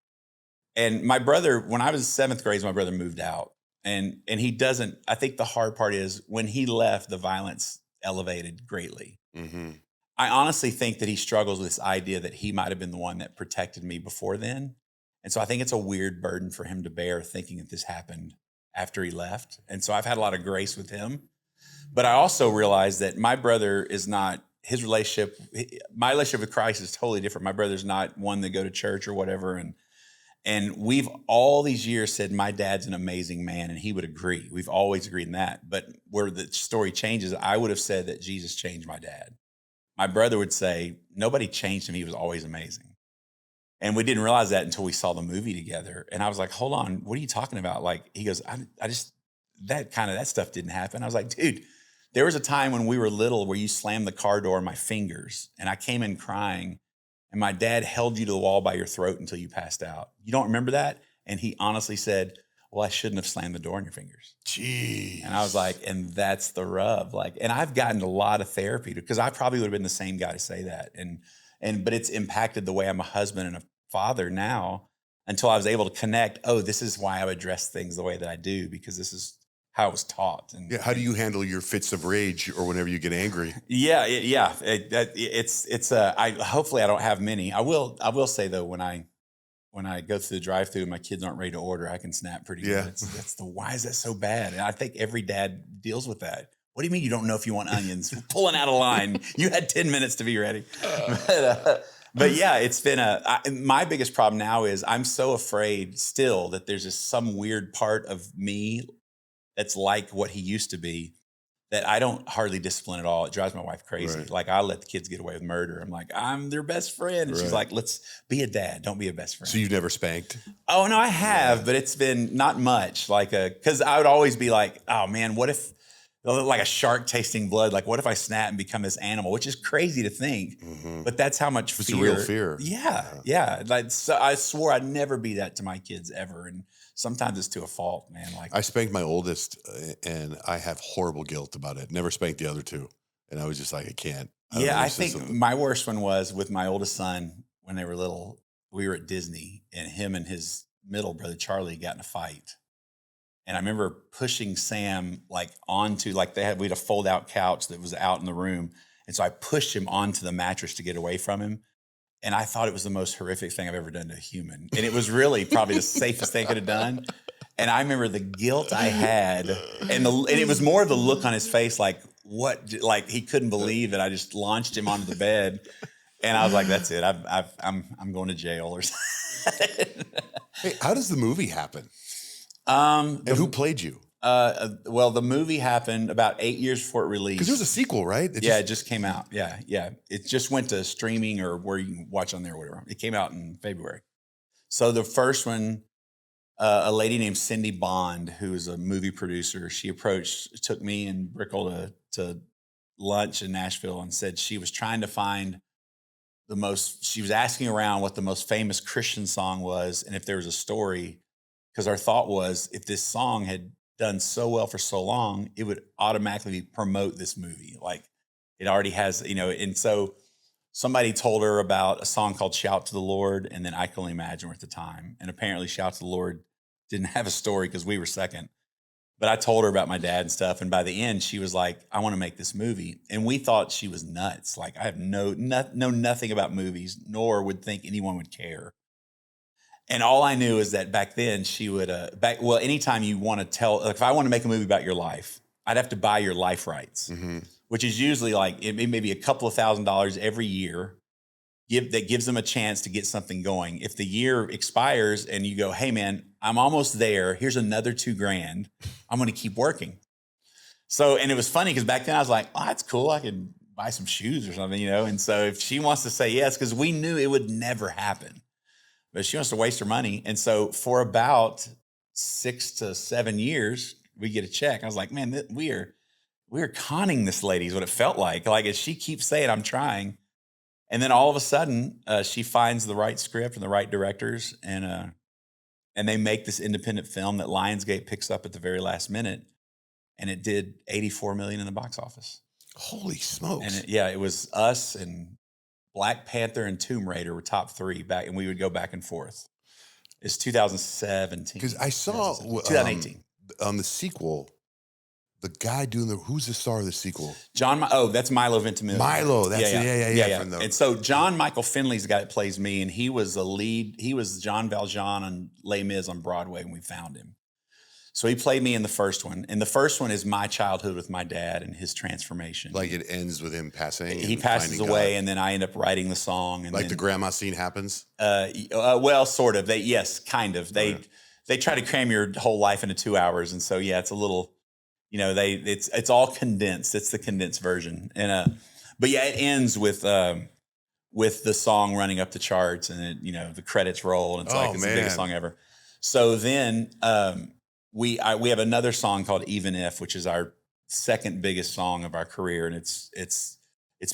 S2: And my brother, when I was in 7th grade, my brother moved out, and he doesn't. I think the hard part is when he left, the violence elevated greatly. Mm-hmm. I honestly think that he struggles with this idea that he might have been the one that protected me before then. And so I think it's a weird burden for him to bear thinking that this happened after he left. And so I've had a lot of grace with him. But I also realized that my brother is not, my relationship with Christ is totally different. My brother's not one that go to church or whatever. And we've all these years said my dad's an amazing man, and he would agree. We've always agreed in that. But where the story changes, I would have said that Jesus changed my dad. My brother would say, nobody changed him. He was always amazing. And we didn't realize that until we saw the movie together. And I was like, hold on, what are you talking about? Like, he goes, that stuff didn't happen. I was like, dude, there was a time when we were little where you slammed the car door on my fingers, and I came in crying. And my dad held you to the wall by your throat until you passed out. You don't remember that? And he honestly said, well, I shouldn't have slammed the door on your fingers.
S1: Jeez.
S2: And I was like, and that's the rub. Like, and I've gotten a lot of therapy because I probably would have been the same guy to say that. But it's impacted the way I'm a husband and a father now until I was able to connect. Oh, this is why I would address things the way that I do, because this is how I was taught. And
S1: how do you handle your fits of rage or whenever you get angry?
S2: Hopefully I don't have many. I will say though, when I go through the drive-thru and my kids aren't ready to order, I can snap pretty good. Why is that so bad? And I think every dad deals with that. What do you mean you don't know if you want onions? Pulling out of line. You had 10 minutes to be ready. But yeah, it's been my biggest problem now is I'm so afraid still that there's just some weird part of me that's like what he used to be, that I don't hardly discipline at all. It drives my wife crazy. Right. Like, I let the kids get away with murder. I'm like, I'm their best friend. And she's like, let's be a dad. Don't be a best friend.
S1: So you've never spanked?
S2: Oh, no, I have, but it's been not much. Because I would always be like, oh, man, what if, like a shark tasting blood, like what if I snap and become this animal, which is crazy to think. Mm-hmm. But that's how much fear.
S1: It's a real fear.
S2: Yeah. Like, so I swore I'd never be that to my kids ever. And sometimes it's to a fault, man. Like,
S1: I spanked my oldest, and I have horrible guilt about it. Never spanked the other two, and I was just like, I can't.
S2: I think my worst one was with my oldest son when they were little. We were at Disney, and him and his middle brother Charlie got in a fight. And I remember pushing Sam onto we had a fold out couch that was out in the room, and so I pushed him onto the mattress to get away from him. And I thought it was the most horrific thing I've ever done to a human. And it was really probably the safest thing I could have done. And I remember the guilt I had, and it was more of the look on his face, like he couldn't believe that I just launched him onto the bed. And I was like, that's it. I'm going to jail or something.
S1: Hey, how does the movie happen? And who played you?
S2: Well, the movie happened about 8 years before it released.
S1: Because there was a sequel, right?
S2: It just came out. Yeah. It just went to streaming or where you can watch on there or whatever. It came out in February. So the first one, a lady named Cindy Bond, who is a movie producer, she took me and Brickle to lunch in Nashville and said she was trying to find she was asking around what the most famous Christian song was and if there was a story, because our thought was if this song had done so well for so long, it would automatically promote this movie. Like it already has, and so somebody told her about a song called Shout to the Lord, and then I Can Only Imagine at the time. And apparently Shout to the Lord didn't have a story because we were second. But I told her about my dad and stuff. And by the end, she was like, I want to make this movie. And we thought she was nuts. Like I have know nothing about movies, nor would think anyone would care. And all I knew is that back then she would, anytime you want to tell, like if I want to make a movie about your life, I'd have to buy your life rights, which is usually like, it may be a couple of $1,000s every year. That gives them a chance to get something going. If the year expires and you go, hey man, I'm almost there. Here's another $2,000. I'm going to keep working. So, and it was funny because back then I was like, oh, that's cool. I could buy some shoes or something, And so if she wants to say yes, because we knew it would never happen, but she wants to waste her money. And so for about 6 to 7 years, we get a check. I was like, man, we are conning this lady is what it felt like. Like as she keeps saying, I'm trying. And then all of a sudden, she finds the right script and the right directors, and they make this independent film that Lionsgate picks up at the very last minute, and it did $84 million in the box office.
S1: Holy smokes!
S2: And it was us and Black Panther and Tomb Raider were top 3 back, and we would go back and forth. It's 2017
S1: because I saw
S2: 2018
S1: on the sequel. The guy doing who's the star of the sequel?
S2: That's Milo Ventimiglia.
S1: Milo, that's
S2: yeah. And so John Michael Finley's the guy that plays me, and he was the lead. He was John Valjean on Les Mis on Broadway when we found him. So he played me in the first one, and the first one is my childhood with my dad and his transformation.
S1: Like it ends with him passing.
S2: He passes away, and then I end up writing the song. And
S1: like the grandma scene happens.
S2: Well, sort of. Kind of. They try to cram your whole life into 2 hours, and so it's a little. It's all condensed. It's the condensed version, and but it ends with the song running up the charts, and the credits roll, and it's it's the biggest song ever. So then we have another song called Even If, which is our second biggest song of our career, and it's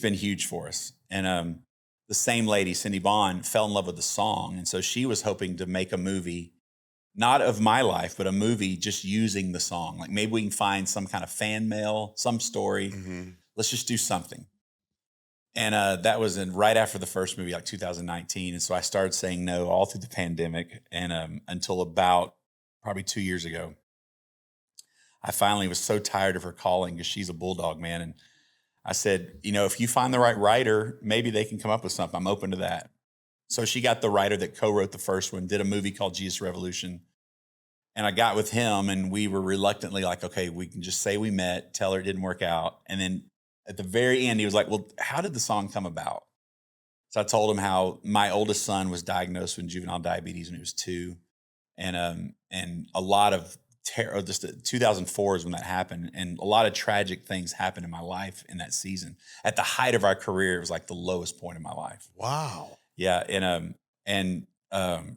S2: been huge for us. And the same lady, Cindy Bond, fell in love with the song, and so she was hoping to make a movie. Not of my life, but a movie just using the song. Like maybe we can find some kind of fan mail, some story. Let's just do something. And that was right after the first movie, like 2019. And so I started saying no all through the pandemic and until about probably 2 years ago. I finally was so tired of her calling because she's a bulldog, man. And I said, if you find the right writer, maybe they can come up with something. I'm open to that. So she got the writer that co-wrote the first one, did a movie called Jesus Revolution. And I got with him and we were reluctantly like, okay, we can just say we met, tell her it didn't work out. And then at the very end, he was like, well, how did the song come about? So I told him how my oldest son was diagnosed with juvenile diabetes when he was 2. And a lot of 2004 is when that happened. And a lot of tragic things happened in my life in that season. At the height of our career, it was like the lowest point in my life.
S1: Wow.
S2: Yeah, and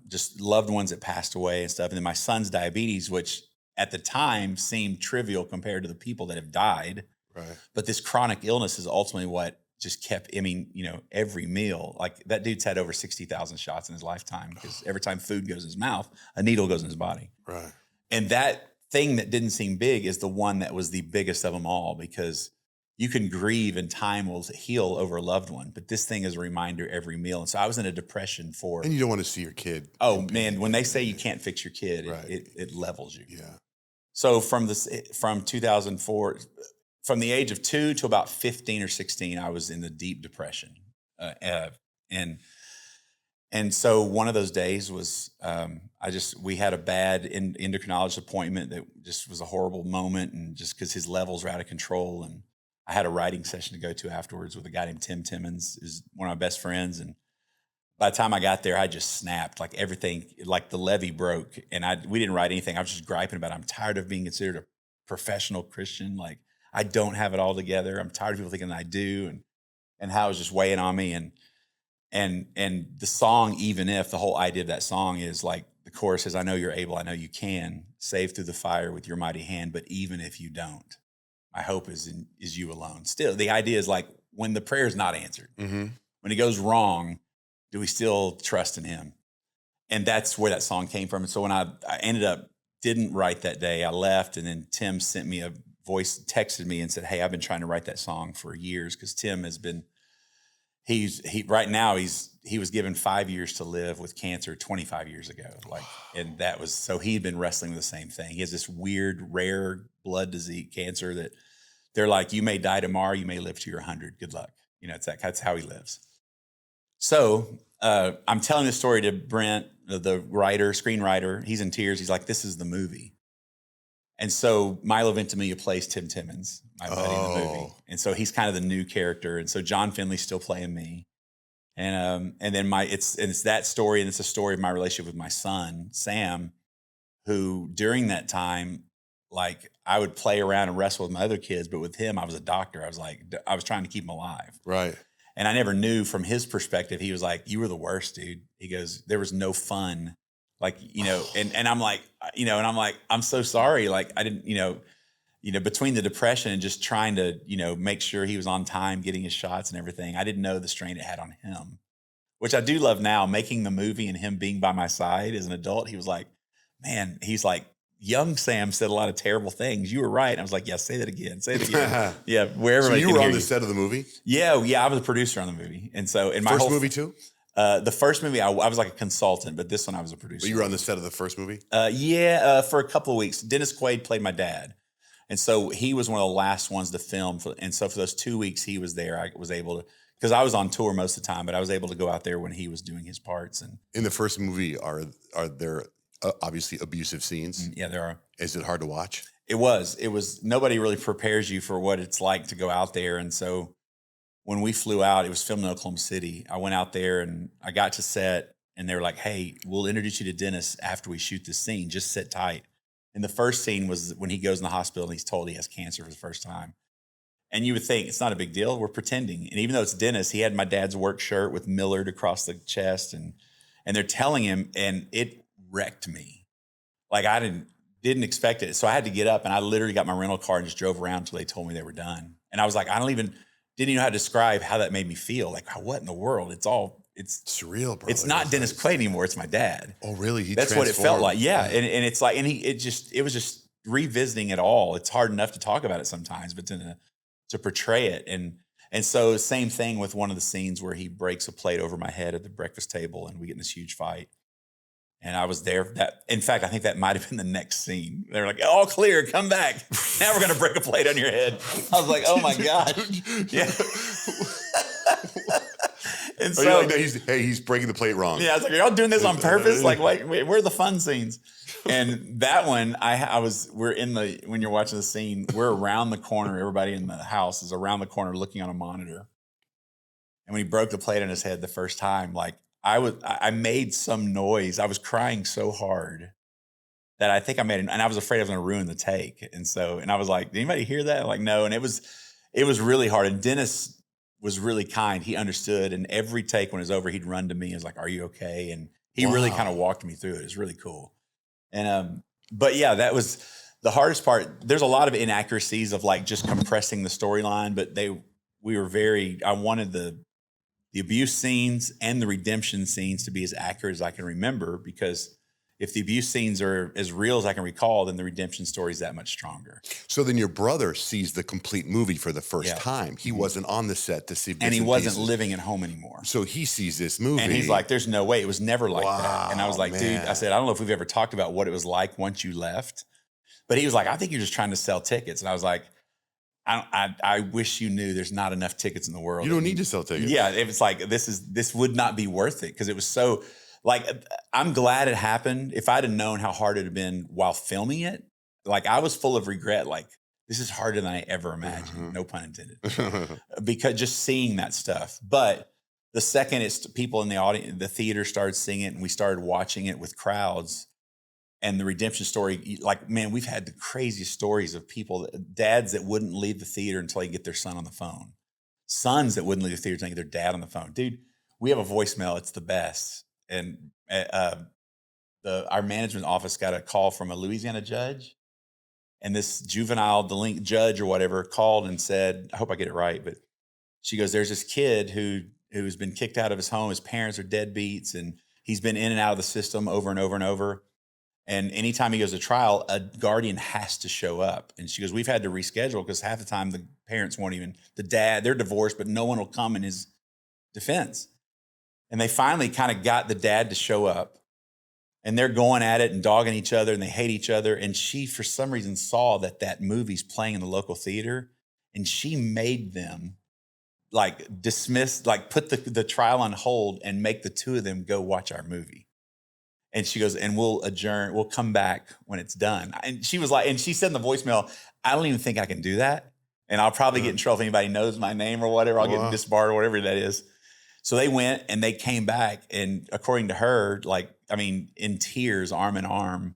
S2: just loved ones that passed away and stuff. And then my son's diabetes, which at the time seemed trivial compared to the people that have died.
S1: Right.
S2: But this chronic illness is ultimately what just kept, every meal. Like that dude's had over 60,000 shots in his lifetime because every time food goes in his mouth, a needle goes in his body.
S1: Right.
S2: And that thing that didn't seem big is the one that was the biggest of them all because you can grieve and time will heal over a loved one, but this thing is a reminder every meal. And so I was in a depression
S1: And you don't want to see your kid.
S2: Oh man, when they say you can't fix your kid,
S1: right.
S2: it levels you.
S1: Yeah.
S2: So from 2004, from the age of 2 to about 15 or 16, I was in the deep depression. And so one of those days was, we had a bad endocrinologist appointment that just was a horrible moment. And just because his levels were out of control, and I had a writing session to go to afterwards with a guy named Tim Timmons, who's one of my best friends. And by the time I got there, I just snapped, like everything, like the levee broke. And we didn't write anything. I was just griping about it. I'm tired of being considered professional Christian. Like, I don't have it all together. I'm tired of people thinking I do, and how it was just weighing on me. And the song, even if, the whole idea of that song is like, the chorus says, I know you're able, I know you can save through the fire with your mighty hand, but even if you don't, my hope is you alone. Still, the idea is like, when the prayer is not answered, when it goes wrong, do we still trust in him? And that's where that song came from. And so when I ended up, didn't write that day, I left, and then Tim sent me a voice, texted me and said, hey, I've been trying to write that song for years, because Tim has been, he was given 5 years to live with cancer 25 years ago. Like, and that was, so he'd been wrestling with the same thing. He has this weird, rare blood disease, cancer, that they're like, you may die tomorrow, you may live to your 100. Good luck. You know, that's how he lives. So I'm telling this story to Brent, the writer, screenwriter. He's in tears. He's like, this is the movie. And so Milo Ventimiglia plays Tim Timmons, my buddy in the movie. And so he's kind of the new character. And so John Finley's still playing me. And then it's that story, and it's a story of my relationship with my son, Sam, who during that time, like, I would play around and wrestle with my other kids, but with him, I was a doctor. I was trying to keep him alive.
S1: Right.
S2: And I never knew from his perspective. He was like, you were the worst, dude. He goes, there was no fun. Like, you know, and I'm like, you know, and I'm like, I'm so sorry. Like, I didn't, you know, between the depression and just trying to, you know, make sure he was on time, getting his shots and everything, I didn't know the strain it had on him, which I do love now, making the movie and him being by my side as an adult. He was like, man, he's like, young Sam said a lot of terrible things. You were right. And I was like, yeah, say that again. Say it again. Yeah, wherever.
S1: So you were on the set of the movie?
S2: Yeah, I was a producer on the movie. And so in my
S1: first movie too?
S2: The first movie, I was like a consultant, but this one I was a producer.
S1: But you were on the set of the first movie?
S2: For a couple of weeks. Dennis Quaid played my dad. And so he was one of the last ones to film. And so for those 2 weeks he was there, I was able to, because I was on tour most of the time, but I was able to go out there when he was doing his parts. And
S1: in the first movie, are there obviously abusive scenes?
S2: Yeah, there are.
S1: Is it hard to watch?
S2: It was. Nobody really prepares you for what it's like to go out there. And so when we flew out, it was filmed in Oklahoma City. I went out there and I got to set, and they were like, hey, we'll introduce you to Dennis after we shoot this scene. Just sit tight. And the first scene was when he goes in the hospital and he's told he has cancer for the first time. And you would think it's not a big deal. We're pretending. And even though it's Dennis, he had my dad's work shirt with Millard across the chest, and they're telling him, and it wrecked me. Like, I didn't expect it. So I had to get up, and I literally got my rental car and just drove around until they told me they were done. And I was like, didn't even know how to describe how that made me feel. Like, what in the world? It's
S1: surreal, bro.
S2: It's not Dennis Quaid anymore. It's my dad.
S1: Oh, really?
S2: That's what it felt like. Yeah. And it's like, and it was just revisiting it all. It's hard enough to talk about it sometimes, but to portray it. And so same thing with one of the scenes where he breaks a plate over my head at the breakfast table and we get in this huge fight. And I was there. In fact, I think that might have been the next scene. They were like, all clear, come back. Now we're going to break a plate on your head. I was like, oh my God. Yeah. And so,
S1: like, he's breaking the plate wrong.
S2: Yeah, I was like, are y'all doing this on purpose? Like, wait, where are the fun scenes? And that one, when you're watching the scene, we're around the corner. Everybody in the house is around the corner looking on a monitor. And when he broke the plate on his head the first time, like, I made some noise. I was crying so hard that I think I made it, and I was afraid I was going to ruin the take. And I was like, did anybody hear that? I'm like, no. And it was really hard. And Dennis was really kind. He understood. And every take when it was over, he'd run to me and was like, are you okay? And he really kind of walked me through it. It was really cool. And, but yeah, that was the hardest part. There's a lot of inaccuracies of like just compressing the storyline, but I wanted the abuse scenes and the redemption scenes to be as accurate as I can remember, because if the abuse scenes are as real as I can recall, then the redemption story is that much stronger.
S1: So then your brother sees the complete movie for the first time. He wasn't on the set to see
S2: and he wasn't living at home anymore.
S1: So he sees this movie.
S2: And he's like, there's no way. It was never like that. And I was like, dude, I said, I don't know if we've ever talked about what it was like once you left. But he was like, I think you're just trying to sell tickets. And I was like, I wish you knew there's not enough tickets in the world.
S1: You don't need to sell tickets.
S2: Yeah, it's like this would not be worth it, because it was so, like, I'm glad it happened. If I'd have known how hard it had been while filming it, like, I was full of regret. Like, this is harder than I ever imagined. No pun intended. Because just seeing that stuff. But the second people in the audience, the theater started seeing it, and we started watching it with crowds, And the redemption story, like, man, we've had the craziest stories of people, dads that wouldn't leave the theater until they get their son on the phone. Sons that wouldn't leave the theater until they get their dad on the phone. Dude, we have a voicemail. It's the best. And our management office got a call from a Louisiana judge. And this juvenile delinquent judge or whatever called and said, I hope I get it right, but she goes, there's this kid who's been kicked out of his home. His parents are deadbeats, and he's been in and out of the system over and over and over. And anytime he goes to trial, a guardian has to show up. And she goes, we've had to reschedule because half the time the parents won't even, the dad, they're divorced, but no one will come in his defense. And they finally kind of got the dad to show up, and they're going at it and dogging each other, and they hate each other. And she, for some reason, saw that movie's playing in the local theater, and she made them like dismiss, like put the trial on hold and make the two of them go watch our movie. And she goes, and we'll adjourn, we'll come back when it's done. And she was like, and she said in the voicemail, I don't even think I can do that. And I'll probably get in trouble if anybody knows my name or whatever. I'll get disbarred or whatever that is. So they went and they came back. And according to her, like, I mean, in tears, arm in arm.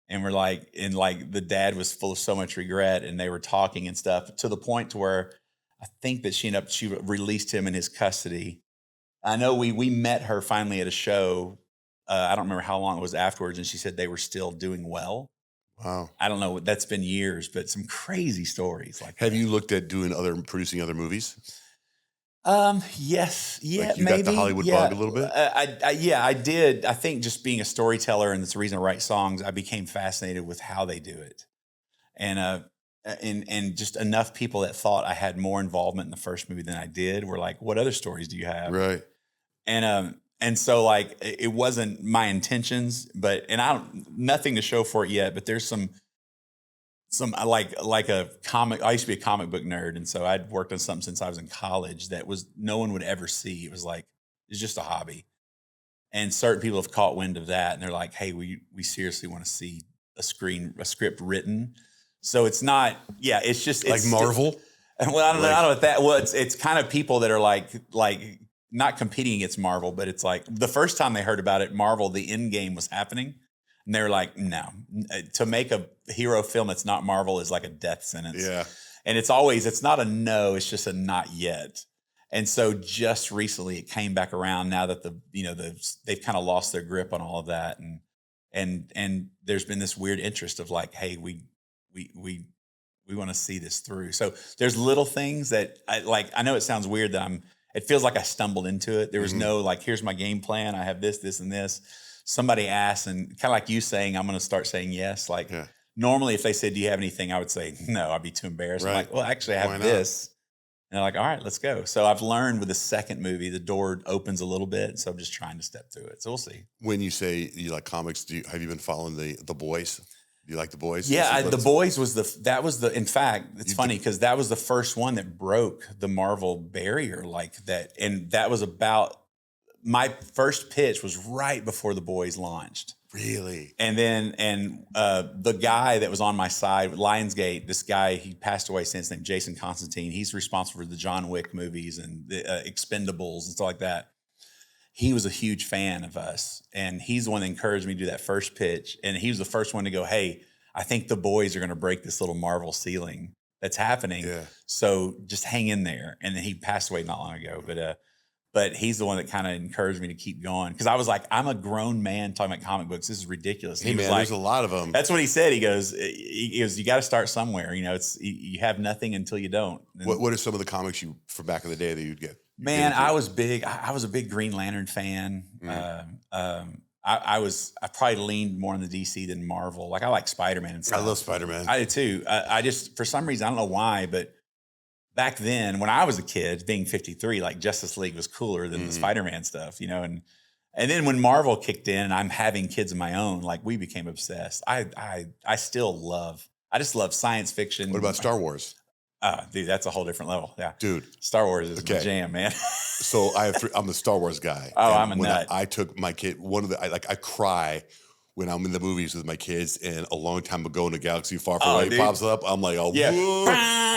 S2: And we're like, and like the dad was full of so much regret, and they were talking and stuff to the point to where I think that she released him in his custody. I know we met her finally at a show. I don't remember how long it was afterwards, and she said they were still doing well.
S1: Wow.
S2: I don't know. That's been years, but some crazy stories like that.
S1: Have you looked at producing other movies?
S2: Yes. Yeah,
S1: like you
S2: maybe.
S1: got the Hollywood bug a little bit?
S2: I did. I think just being a storyteller, and it's the reason I write songs, I became fascinated with how they do it. And just enough people that thought I had more involvement in the first movie than I did were like, what other stories do you have?
S1: Right.
S2: And so like it wasn't my intentions, but nothing to show for it yet, but there's some like a comic. I used to be a comic book nerd, and so I'd worked on something since I was in college that no one would ever see. It was like, it's just a hobby. And certain people have caught wind of that, and they're like, hey, we seriously want to see a script written. So it's not, it's just
S1: like Marvel.
S2: Well, I don't know what that. Well, it's kind of people that are like not competing against Marvel, but it's like the first time they heard about it, Marvel, the end game was happening. And they were like, no, to make a hero film that's not Marvel is like a death sentence.
S1: Yeah.
S2: And it's not a no, it's just a not yet. And so just recently it came back around now that they've kind of lost their grip on all of that. And there's been this weird interest of like, hey, we want to see this through. So there's little things that I know it sounds weird that it feels like I stumbled into it. There was no like, here's my game plan. I have this, this, and this. Somebody asked, and kind of like you saying, I'm going to start saying yes. Like normally if they said, do you have anything? I would say, no, I'd be too embarrassed. Right. I'm like, well, actually I have this. And they're like, all right, let's go. So I've learned with the second movie, the door opens a little bit. So I'm just trying to step through it. So we'll see. When
S1: you say you like comics, have you been following the Boys? Do you like The Boys?
S2: Yeah, The Boys was in fact, it's funny because that was the first one that broke the Marvel barrier like that. And that was about, my first pitch was right before The Boys launched.
S1: Really?
S2: And then, the guy that was on my side, Lionsgate, this guy, he passed away since, named Jason Constantine. He's responsible for the John Wick movies and the Expendables and stuff like that. He was a huge fan of us, and he's the one that encouraged me to do that first pitch. And he was the first one to go, hey, I think The Boys are going to break this little Marvel ceiling that's happening. Yeah. So just hang in there. And then he passed away not long ago. But he's the one that kind of encouraged me to keep going. Because I was like, I'm a grown man talking about comic books. This is ridiculous.
S1: Hey, man, there's a lot of them.
S2: That's what he said. He goes, you got to start somewhere. You have nothing until you don't. And
S1: what are some of the comics from back in the day that you'd get?
S2: Man, I was big. I was a big Green Lantern fan. I probably leaned more on the DC than Marvel. Like I like Spider-Man and stuff.
S1: I love Spider-Man.
S2: I did too. I just, for some reason, I don't know why, but back then when I was a kid, being 53, like Justice League was cooler than the Spider-Man stuff, and then when Marvel kicked in and I'm having kids of my own, like we became obsessed. I just love science fiction.
S1: What about Star Wars?
S2: Dude, that's a whole different level. Yeah.
S1: Dude.
S2: Star Wars is my jam, man.
S1: So I'm the Star Wars guy.
S2: Oh, I'm a nut.
S1: I took my kid, I cry when I'm in the movies with my kids, and a long time ago in a galaxy far, far away pops up. I'm like, oh,
S2: yeah.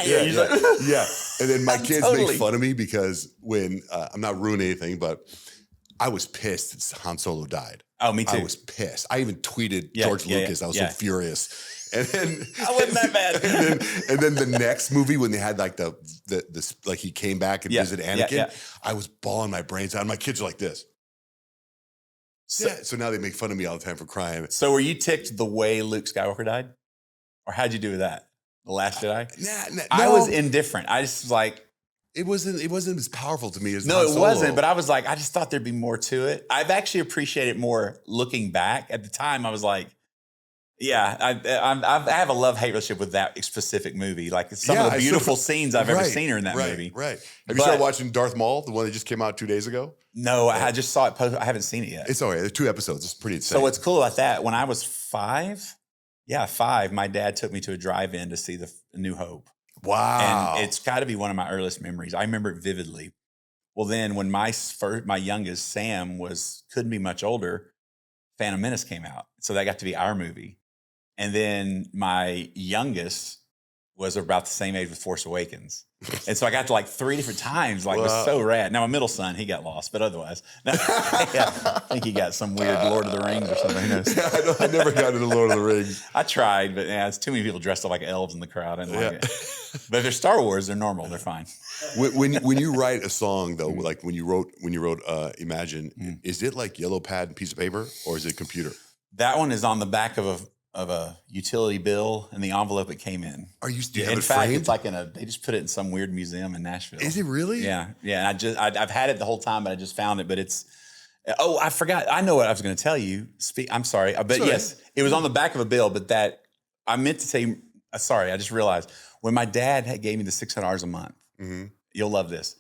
S1: Yeah. And then my kids make fun of me because when, I'm not ruining anything, but I was pissed that Han Solo died.
S2: Oh, me too.
S1: I was pissed. I even tweeted
S2: Yeah,
S1: George
S2: yeah,
S1: Lucas. I was
S2: yeah.
S1: so furious. And then
S2: I wasn't that bad.
S1: and then the next movie when they had like the like he came back and
S2: Yeah,
S1: visited
S2: yeah,
S1: Anakin,
S2: yeah.
S1: I was bawling my brains out. My kids are like this. So now they make fun of me all the time for crying.
S2: So were you ticked the way Luke Skywalker died? Or how'd you do with that? The Last Jedi? I was indifferent. I just was like,
S1: it wasn't as powerful to me as
S2: no,
S1: Han
S2: it
S1: Solo.
S2: wasn't. But I was like, I just thought there'd be more to it. I've actually appreciated it more looking back. At the time, I was like, yeah, I have a love-hate relationship with that specific movie. Like some of the beautiful scenes I've ever seen are in that movie.
S1: Right. Have you started watching Darth Maul, the one that just came out 2 days ago?
S2: No, I just saw it. I haven't seen it yet.
S1: It's all right. There's 2 episodes. It's pretty insane.
S2: So what's cool about that? When I was 5, my dad took me to a drive-in to see the New Hope.
S1: Wow.
S2: And it's got to be one of my earliest memories. I remember it vividly. Well, then when my youngest, Sam, couldn't be much older, Phantom Menace came out. So that got to be our movie. And then my youngest was about the same age with Force Awakens. And so I got to like 3 different times. Like, it was so rad. Now, my middle son, he got lost, but otherwise, I think he got some weird Lord of the Rings or something. Who knows?
S1: Yeah, I never got into Lord of the Rings.
S2: I tried, but it's too many people dressed up like elves in the crowd. I didn't like it. But if they're Star Wars, they're normal. They're fine.
S1: When you write a song, though, like when you wrote Imagine, is it like yellow pad and piece of paper, or is it computer?
S2: That one is on the back of a utility bill and the envelope it came in.
S1: Do you have
S2: in
S1: it
S2: fact,
S1: framed?
S2: it's like they just put it in some weird museum in Nashville.
S1: Is it really?
S2: Yeah. And I've had it the whole time, but I just found it. But it's, I forgot. I know what I was going to tell you. I'm sorry. But yes, it was on the back of a bill, but I meant to say, sorry, I just realized when my dad gave me the $600 a month, you'll love this.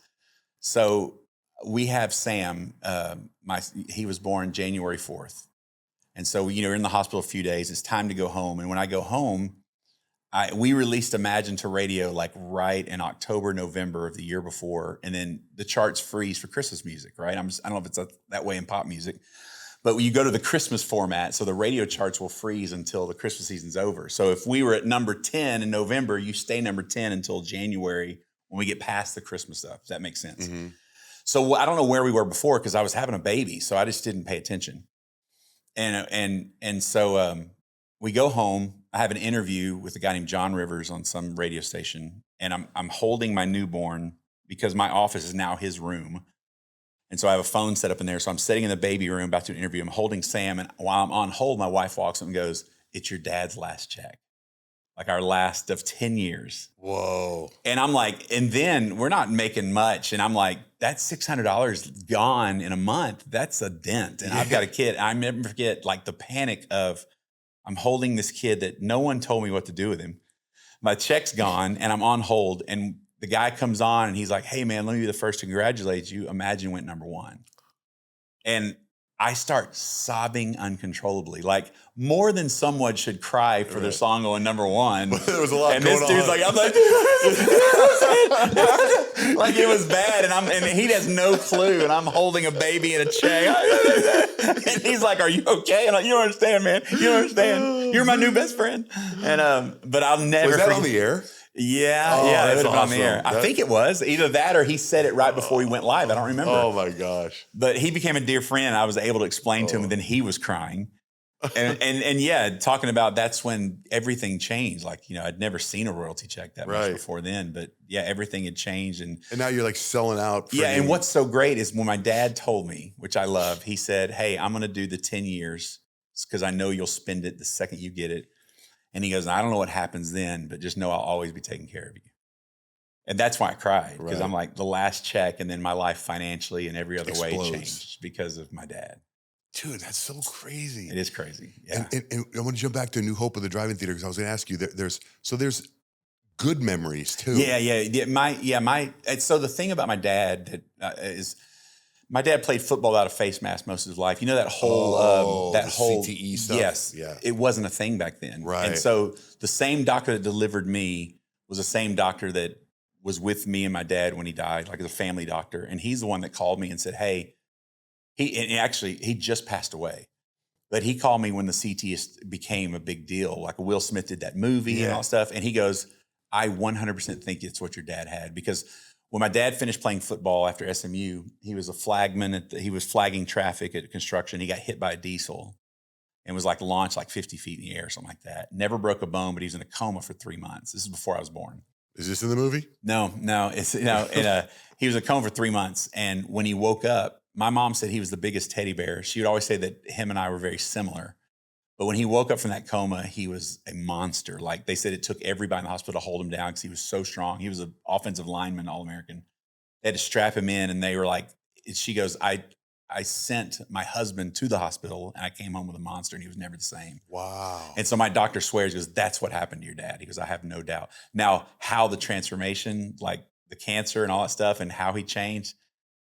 S2: So we have Sam, he was born January 4th. And so, we're in the hospital a few days. It's time to go home. And when I go home, we released Imagine to radio like right in October, November of the year before. And then the charts freeze for Christmas music, right? I don't know if it's that way in pop music. But when you go to the Christmas format, so the radio charts will freeze until the Christmas season's over. So if we were at number 10 in November, you stay number 10 until January when we get past the Christmas stuff. Does that make sense? Mm-hmm. So I don't know where we were before because I was having a baby. So I just didn't pay attention. And so we go home. I have an interview with a guy named John Rivers on some radio station, and I'm holding my newborn because my office is now his room. And so I have a phone set up in there. So I'm sitting in the baby room about to do an interview. I'm holding Sam, and while I'm on hold, my wife walks up and goes, "It's your dad's last check." Like our last of 10 years.
S1: Whoa.
S2: And I'm like, and then we're not making much. And I'm like, that's $600 gone in a month. That's a dent. And I've got a kid. I never forget like the panic of I'm holding this kid that no one told me what to do with him. My check's gone and I'm on hold. And the guy comes on and he's like, "Hey man, let me be the first to congratulate you. Imagine went number 1. And I start sobbing uncontrollably, like more than someone should cry for their song going number 1.
S1: There was a lot
S2: and
S1: going
S2: this dude's
S1: on.
S2: like, I'm like, like it was bad, and he has no clue, and I'm holding a baby in a check, and he's like, "Are you okay?" And I'm like, "You don't understand, man. You don't understand. You're my new best friend." And but I'll never.
S1: Was that on the air?
S2: Yeah,
S1: Oh,
S2: it
S1: that's
S2: would have been on the
S1: awesome.
S2: air. I think it was either that or he said it right before he went live. I don't remember.
S1: Oh my gosh!
S2: But he became a dear friend. I was able to explain to him, and then he was crying. And yeah, talking about that's when everything changed. Like, I'd never seen a royalty check that much before then. But yeah, everything had changed. And
S1: now you're like selling out.
S2: Yeah, and what's so great is when my dad told me, which I love, he said, "Hey, I'm going to do the 10 years because I know you'll spend it the second you get it." And he goes, "I don't know what happens then, but just know I'll always be taking care of you." And that's why I cried, because I'm like, the last check and then my life financially and every other way changed because of my dad.
S1: Dude, that's so crazy.
S2: It is crazy. Yeah.
S1: And I want to jump back to New Hope of the Drive-In Theater because I was going to ask you, there's good memories too. So the thing about my dad is my dad played football without a face mask most of his life. That whole CTE stuff.
S2: Yes, it wasn't a thing back then.
S1: Right.
S2: And so the same doctor that delivered me was the same doctor that was with me and my dad when he died, like as a family doctor. And he's the one that called me and said, "Hey," he just passed away. But he called me when the CT became a big deal. Like Will Smith did that movie and all that stuff. And he goes, "I 100% think it's what your dad had." Because when my dad finished playing football after SMU, he was a flagman. He was flagging traffic at construction. He got hit by a diesel and was like launched like 50 feet in the air or something like that. Never broke a bone, but he was in a coma for 3 months. This is before I was born.
S1: Is this in the movie?
S2: No, it's he was in a coma for 3 months. And when he woke up, my mom said he was the biggest teddy bear. She would always say that him and I were very similar. But when he woke up from that coma, he was a monster. Like they said, it took everybody in the hospital to hold him down because he was so strong. He was an offensive lineman, All-American. They had to strap him in, and they were like, she goes, I sent my husband to the hospital, and I came home with a monster, and he was never the same.
S1: Wow.
S2: And so my doctor swears, he goes, that's what happened to your dad. He goes, I have no doubt. Now, how the transformation, like the cancer and all that stuff, and how he changed,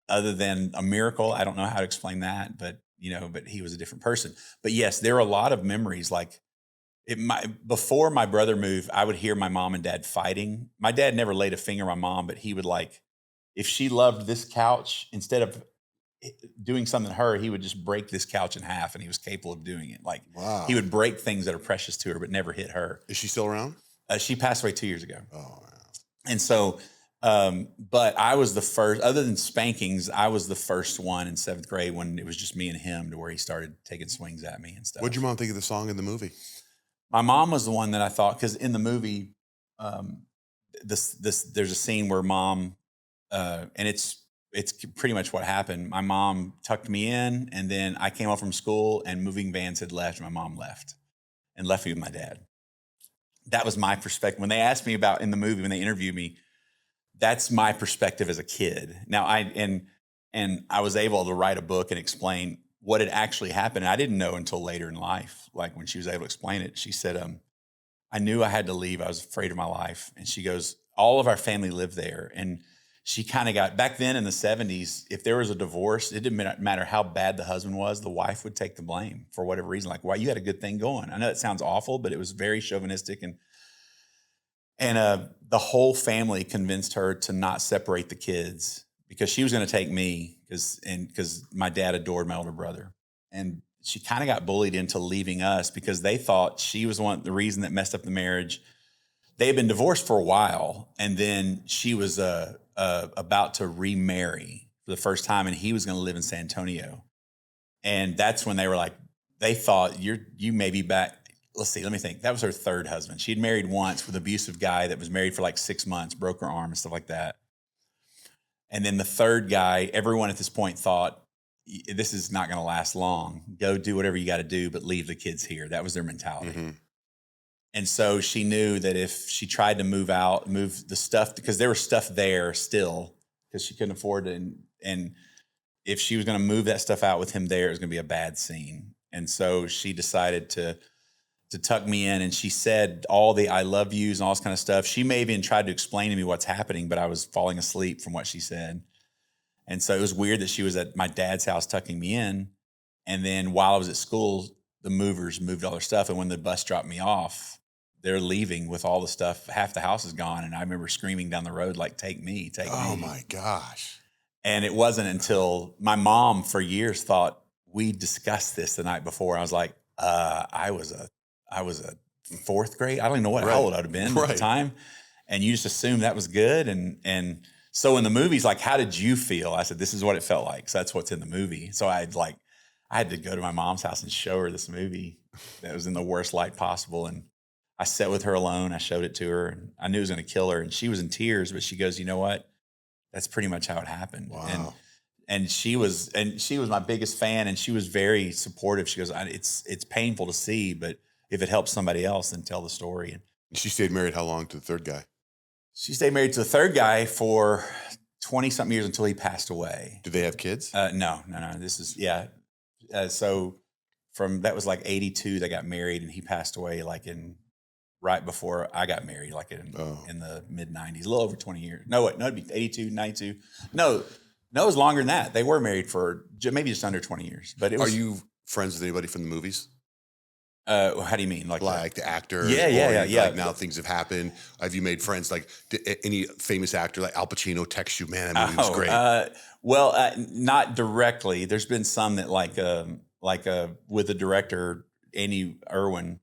S2: other than a miracle, I don't know how to explain that, but he was a different person. But yes, there are a lot of memories. Like before my brother moved, I would hear my mom and dad fighting. My dad never laid a finger on my mom, but he would like, if she loved this couch, instead of doing something to her, he would just break this couch in half, and he was capable of doing it. Like
S1: wow.
S2: He would break things that are precious to her, but never hit her.
S1: Is she still around?
S2: She passed away 2 years ago.
S1: Oh, wow.
S2: And so, but I was the first, other than spankings, I was the first one in 7th grade when it was just me and him, to where he started taking swings at me and stuff.
S1: What'd your mom think of the song in the movie?
S2: My mom was the one that I thought, because in the movie, there's a scene where mom, and it's pretty much what happened. My mom tucked me in, and then I came home from school, and moving vans had left. My mom left me with my dad. That was my perspective. When they asked me about in the movie, when they interviewed me, that's my perspective as a kid. Now I was able to write a book and explain what had actually happened. And I didn't know until later in life. Like when she was able to explain it, she said, I knew I had to leave. I was afraid of my life. And she goes, all of our family lived there. And she kind of got, back then in the 70s, if there was a divorce, it didn't matter how bad the husband was, the wife would take the blame for whatever reason. Like, why, you had a good thing going. I know it sounds awful, but it was very chauvinistic. And the whole family convinced her to not separate the kids, because she was going to take me because my dad adored my older brother. And she kind of got bullied into leaving us because they thought she was the reason that messed up the marriage. They had been divorced for a while, and then she was about to remarry for the first time, and he was going to live in San Antonio. And that's when they were like, they thought you may be back. Let's see, let me think. That was her third husband. She'd married once with an abusive guy that was married for like 6 months, broke her arm and stuff like that. And then the third guy, everyone at this point thought, this is not going to last long. Go do whatever you got to do, but leave the kids here. That was their mentality. Mm-hmm. And so she knew that if she tried to move the stuff, because there was stuff there still, because she couldn't afford it. And if she was going to move that stuff out with him there, it was going to be a bad scene. And so she decided to tuck me in, and she said all the I love yous and all this kind of stuff. She may have even tried to explain to me what's happening, but I was falling asleep from what she said. And so it was weird that she was at my dad's house tucking me in. And then while I was at school, the movers moved all their stuff. And when the bus dropped me off, they're leaving with all the stuff. Half the house is gone. And I remember screaming down the road, like, take me, take me.
S1: Oh my gosh.
S2: And it wasn't until my mom for years thought we discussed this the night before. I was like, I was a 4th grade. I don't even know how old I'd have been at the time. And you just assumed that was good. And so in the movie's like, how did you feel? I said, this is what it felt like. So that's what's in the movie. So I had to go to my mom's house and show her this movie that was in the worst light possible. And I sat with her alone. I showed it to her, and I knew it was going to kill her. And she was in tears, but she goes, you know what? That's pretty much how it happened.
S1: Wow.
S2: And she was my biggest fan, and she was very supportive. She goes, it's painful to see, but if it helps somebody else, then tell the story. And
S1: she stayed married how long to the third guy?
S2: She stayed married to the third guy for 20-something years until he passed away.
S1: Did they have kids?
S2: No. This is, yeah. So that was like 82, they got married, and he passed away right before I got married, like in the mid-90s, a little over 20 years. No, it'd be 82, 92. No, it was longer than that. They were married for maybe just under 20 years. But Are
S1: you friends with anybody from the movies?
S2: How do you mean? Like
S1: the actor?
S2: Yeah.
S1: Like now things have happened. Have you made friends? Like any famous actor, like Al Pacino texts you, man, that movie was great.
S2: Not directly. There's been some that with the director, Andy Irwin,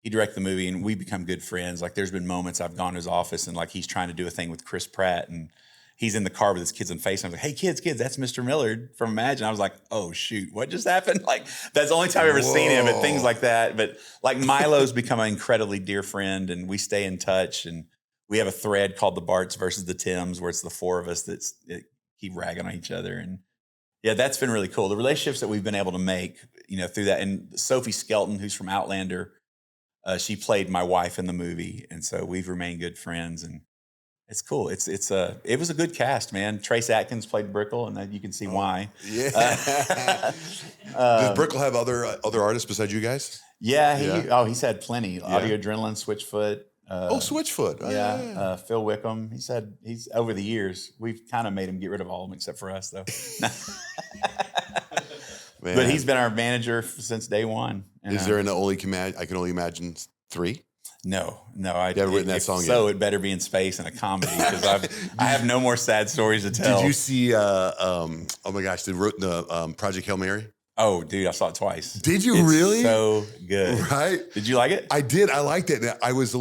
S2: he directed the movie, and we become good friends. Like there's been moments I've gone to his office, and like he's trying to do a thing with Chris Pratt, and he's in the car with his kids on FaceTime. I was like, hey, kids, that's Mr. Millard from Imagine. I was like, oh, shoot, what just happened? Like, that's the only time I've ever seen him, but things like that. But like Milo's become an incredibly dear friend, and we stay in touch. And we have a thread called the Barts versus the Tims, where it's the four of us that keep ragging on each other. And yeah, that's been really cool. The relationships that we've been able to make, through that. And Sophie Skelton, who's from Outlander, she played my wife in the movie. And so we've remained good friends, and it's cool. It was a good cast, man. Trace Atkins played Brickle, and you can see why.
S1: Yeah. Does Brickle have other artists besides you guys?
S2: Yeah. He's had plenty.
S1: Yeah.
S2: Audio Adrenaline, Switchfoot.
S1: Switchfoot.
S2: Yeah. Phil Wickham. He's over the years, we've kind of made him get rid of all of them except for us, though. But he's been our manager since day one.
S1: Is there an I Can Only Imagine 3?
S2: No.
S1: You haven't written that song yet?
S2: So it better be in space and a comedy, because I have no more sad stories to tell.
S1: Did you see, oh my gosh, the Project Hail Mary?
S2: Oh, dude, I saw it twice.
S1: Did you really?
S2: So good.
S1: Right?
S2: Did you like it?
S1: I did. I liked it. And I was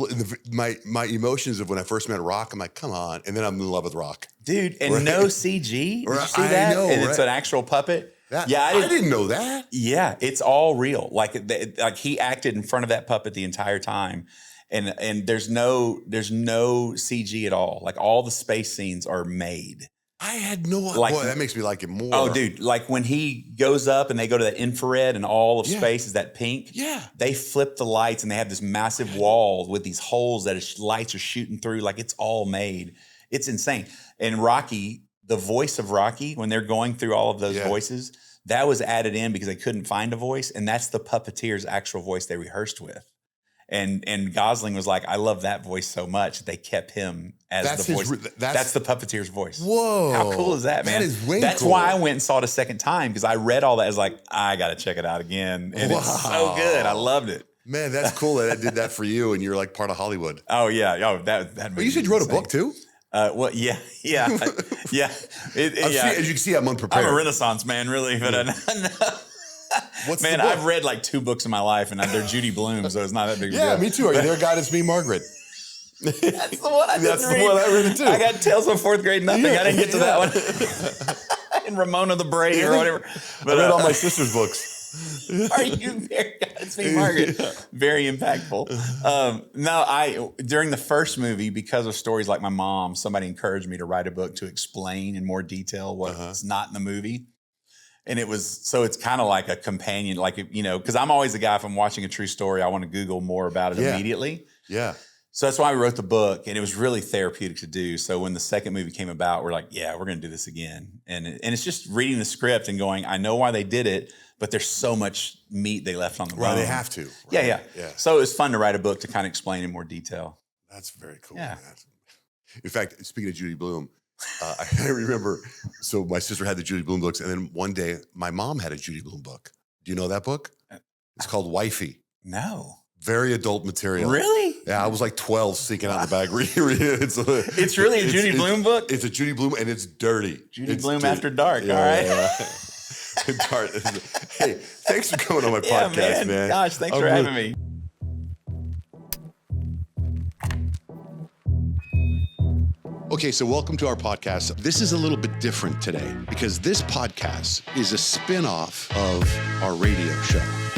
S1: my emotions of when I first met Rock. I'm like, come on, and then I'm in love with Rock,
S2: dude. And no CG. Did you see that?
S1: I know,
S2: and it's an actual puppet.
S1: Yeah, I didn't know that.
S2: Yeah, it's all real. Like he acted in front of that puppet the entire time, and there's no CG at all. Like all the space scenes are made.
S1: I had no idea.
S2: Like,
S1: boy, that makes me like it more.
S2: Oh, dude, like when he goes up and they go to that infrared and all of space is that pink.
S1: Yeah.
S2: They flip the lights and they have this massive wall with these holes that lights are shooting through. Like it's all made. It's insane. And Rocky, the voice of Rocky, when they're going through all of those voices, that was added in because they couldn't find a voice. And that's the puppeteer's actual voice they rehearsed with. And Gosling was like, I love that voice so much that they kept him as the voice. That's the puppeteer's voice.
S1: Whoa.
S2: How cool is that, man?
S1: That is way
S2: That's
S1: cool.
S2: why I went and saw it a second time, because I read all that. I was like, I got to check it out again. And it's so good. I loved it.
S1: Man, that's cool that I did that for you, and you're like part of Hollywood.
S2: Oh, yeah. Oh, that
S1: But you said you wrote a book too?
S2: Well, yeah.
S1: As you can see, I'm unprepared.
S2: I'm a Renaissance man, really. But man, I've read like 2 books in my life, and they're Judy Blume, so it's not that big of a deal.
S1: Me too. Are you there, God? It's Me, Margaret.
S2: That's the one I didn't read.
S1: The one I read it too.
S2: I got Tales from 4th Grade Nothing. I didn't get to that one. And Ramona the Brave or whatever.
S1: But I read all my sister's books.
S2: Are you very God? It's Me, Margaret. Very impactful. During the first movie, because of stories like my mom, somebody encouraged me to write a book to explain in more detail what's not in the movie. And it's kind of like a companion, because I'm always the guy, if I'm watching a true story, I want to Google more about it immediately.
S1: Yeah.
S2: So that's why we wrote the book, and it was really therapeutic to do. So when the second movie came about, we're like, yeah, we're going to do this again. And it's just reading the script and going, I know why they did it, but there's so much meat they left on the bone.
S1: Right, they have to. Right?
S2: Yeah. So it was fun to write a book to kind of explain in more detail.
S1: That's very cool.
S2: Yeah.
S1: In fact, speaking of Judy Blume, I remember, so my sister had the Judy Blume books, and then one day my mom had a Judy Blume book. Do you know that book? It's called Wifey.
S2: No.
S1: Very adult material.
S2: Really?
S1: Yeah, I was like 12 sneaking out in the back reading it.
S2: It's really a Judy Blume book?
S1: It's a Judy Blume, and it's dirty.
S2: Judy Blume After Dark, all right?
S1: Hey, thanks for coming on my podcast, man.
S2: Gosh, thanks for having me.
S1: Okay, so welcome to our podcast. This is a little bit different today because this podcast is a spin-off of our radio show.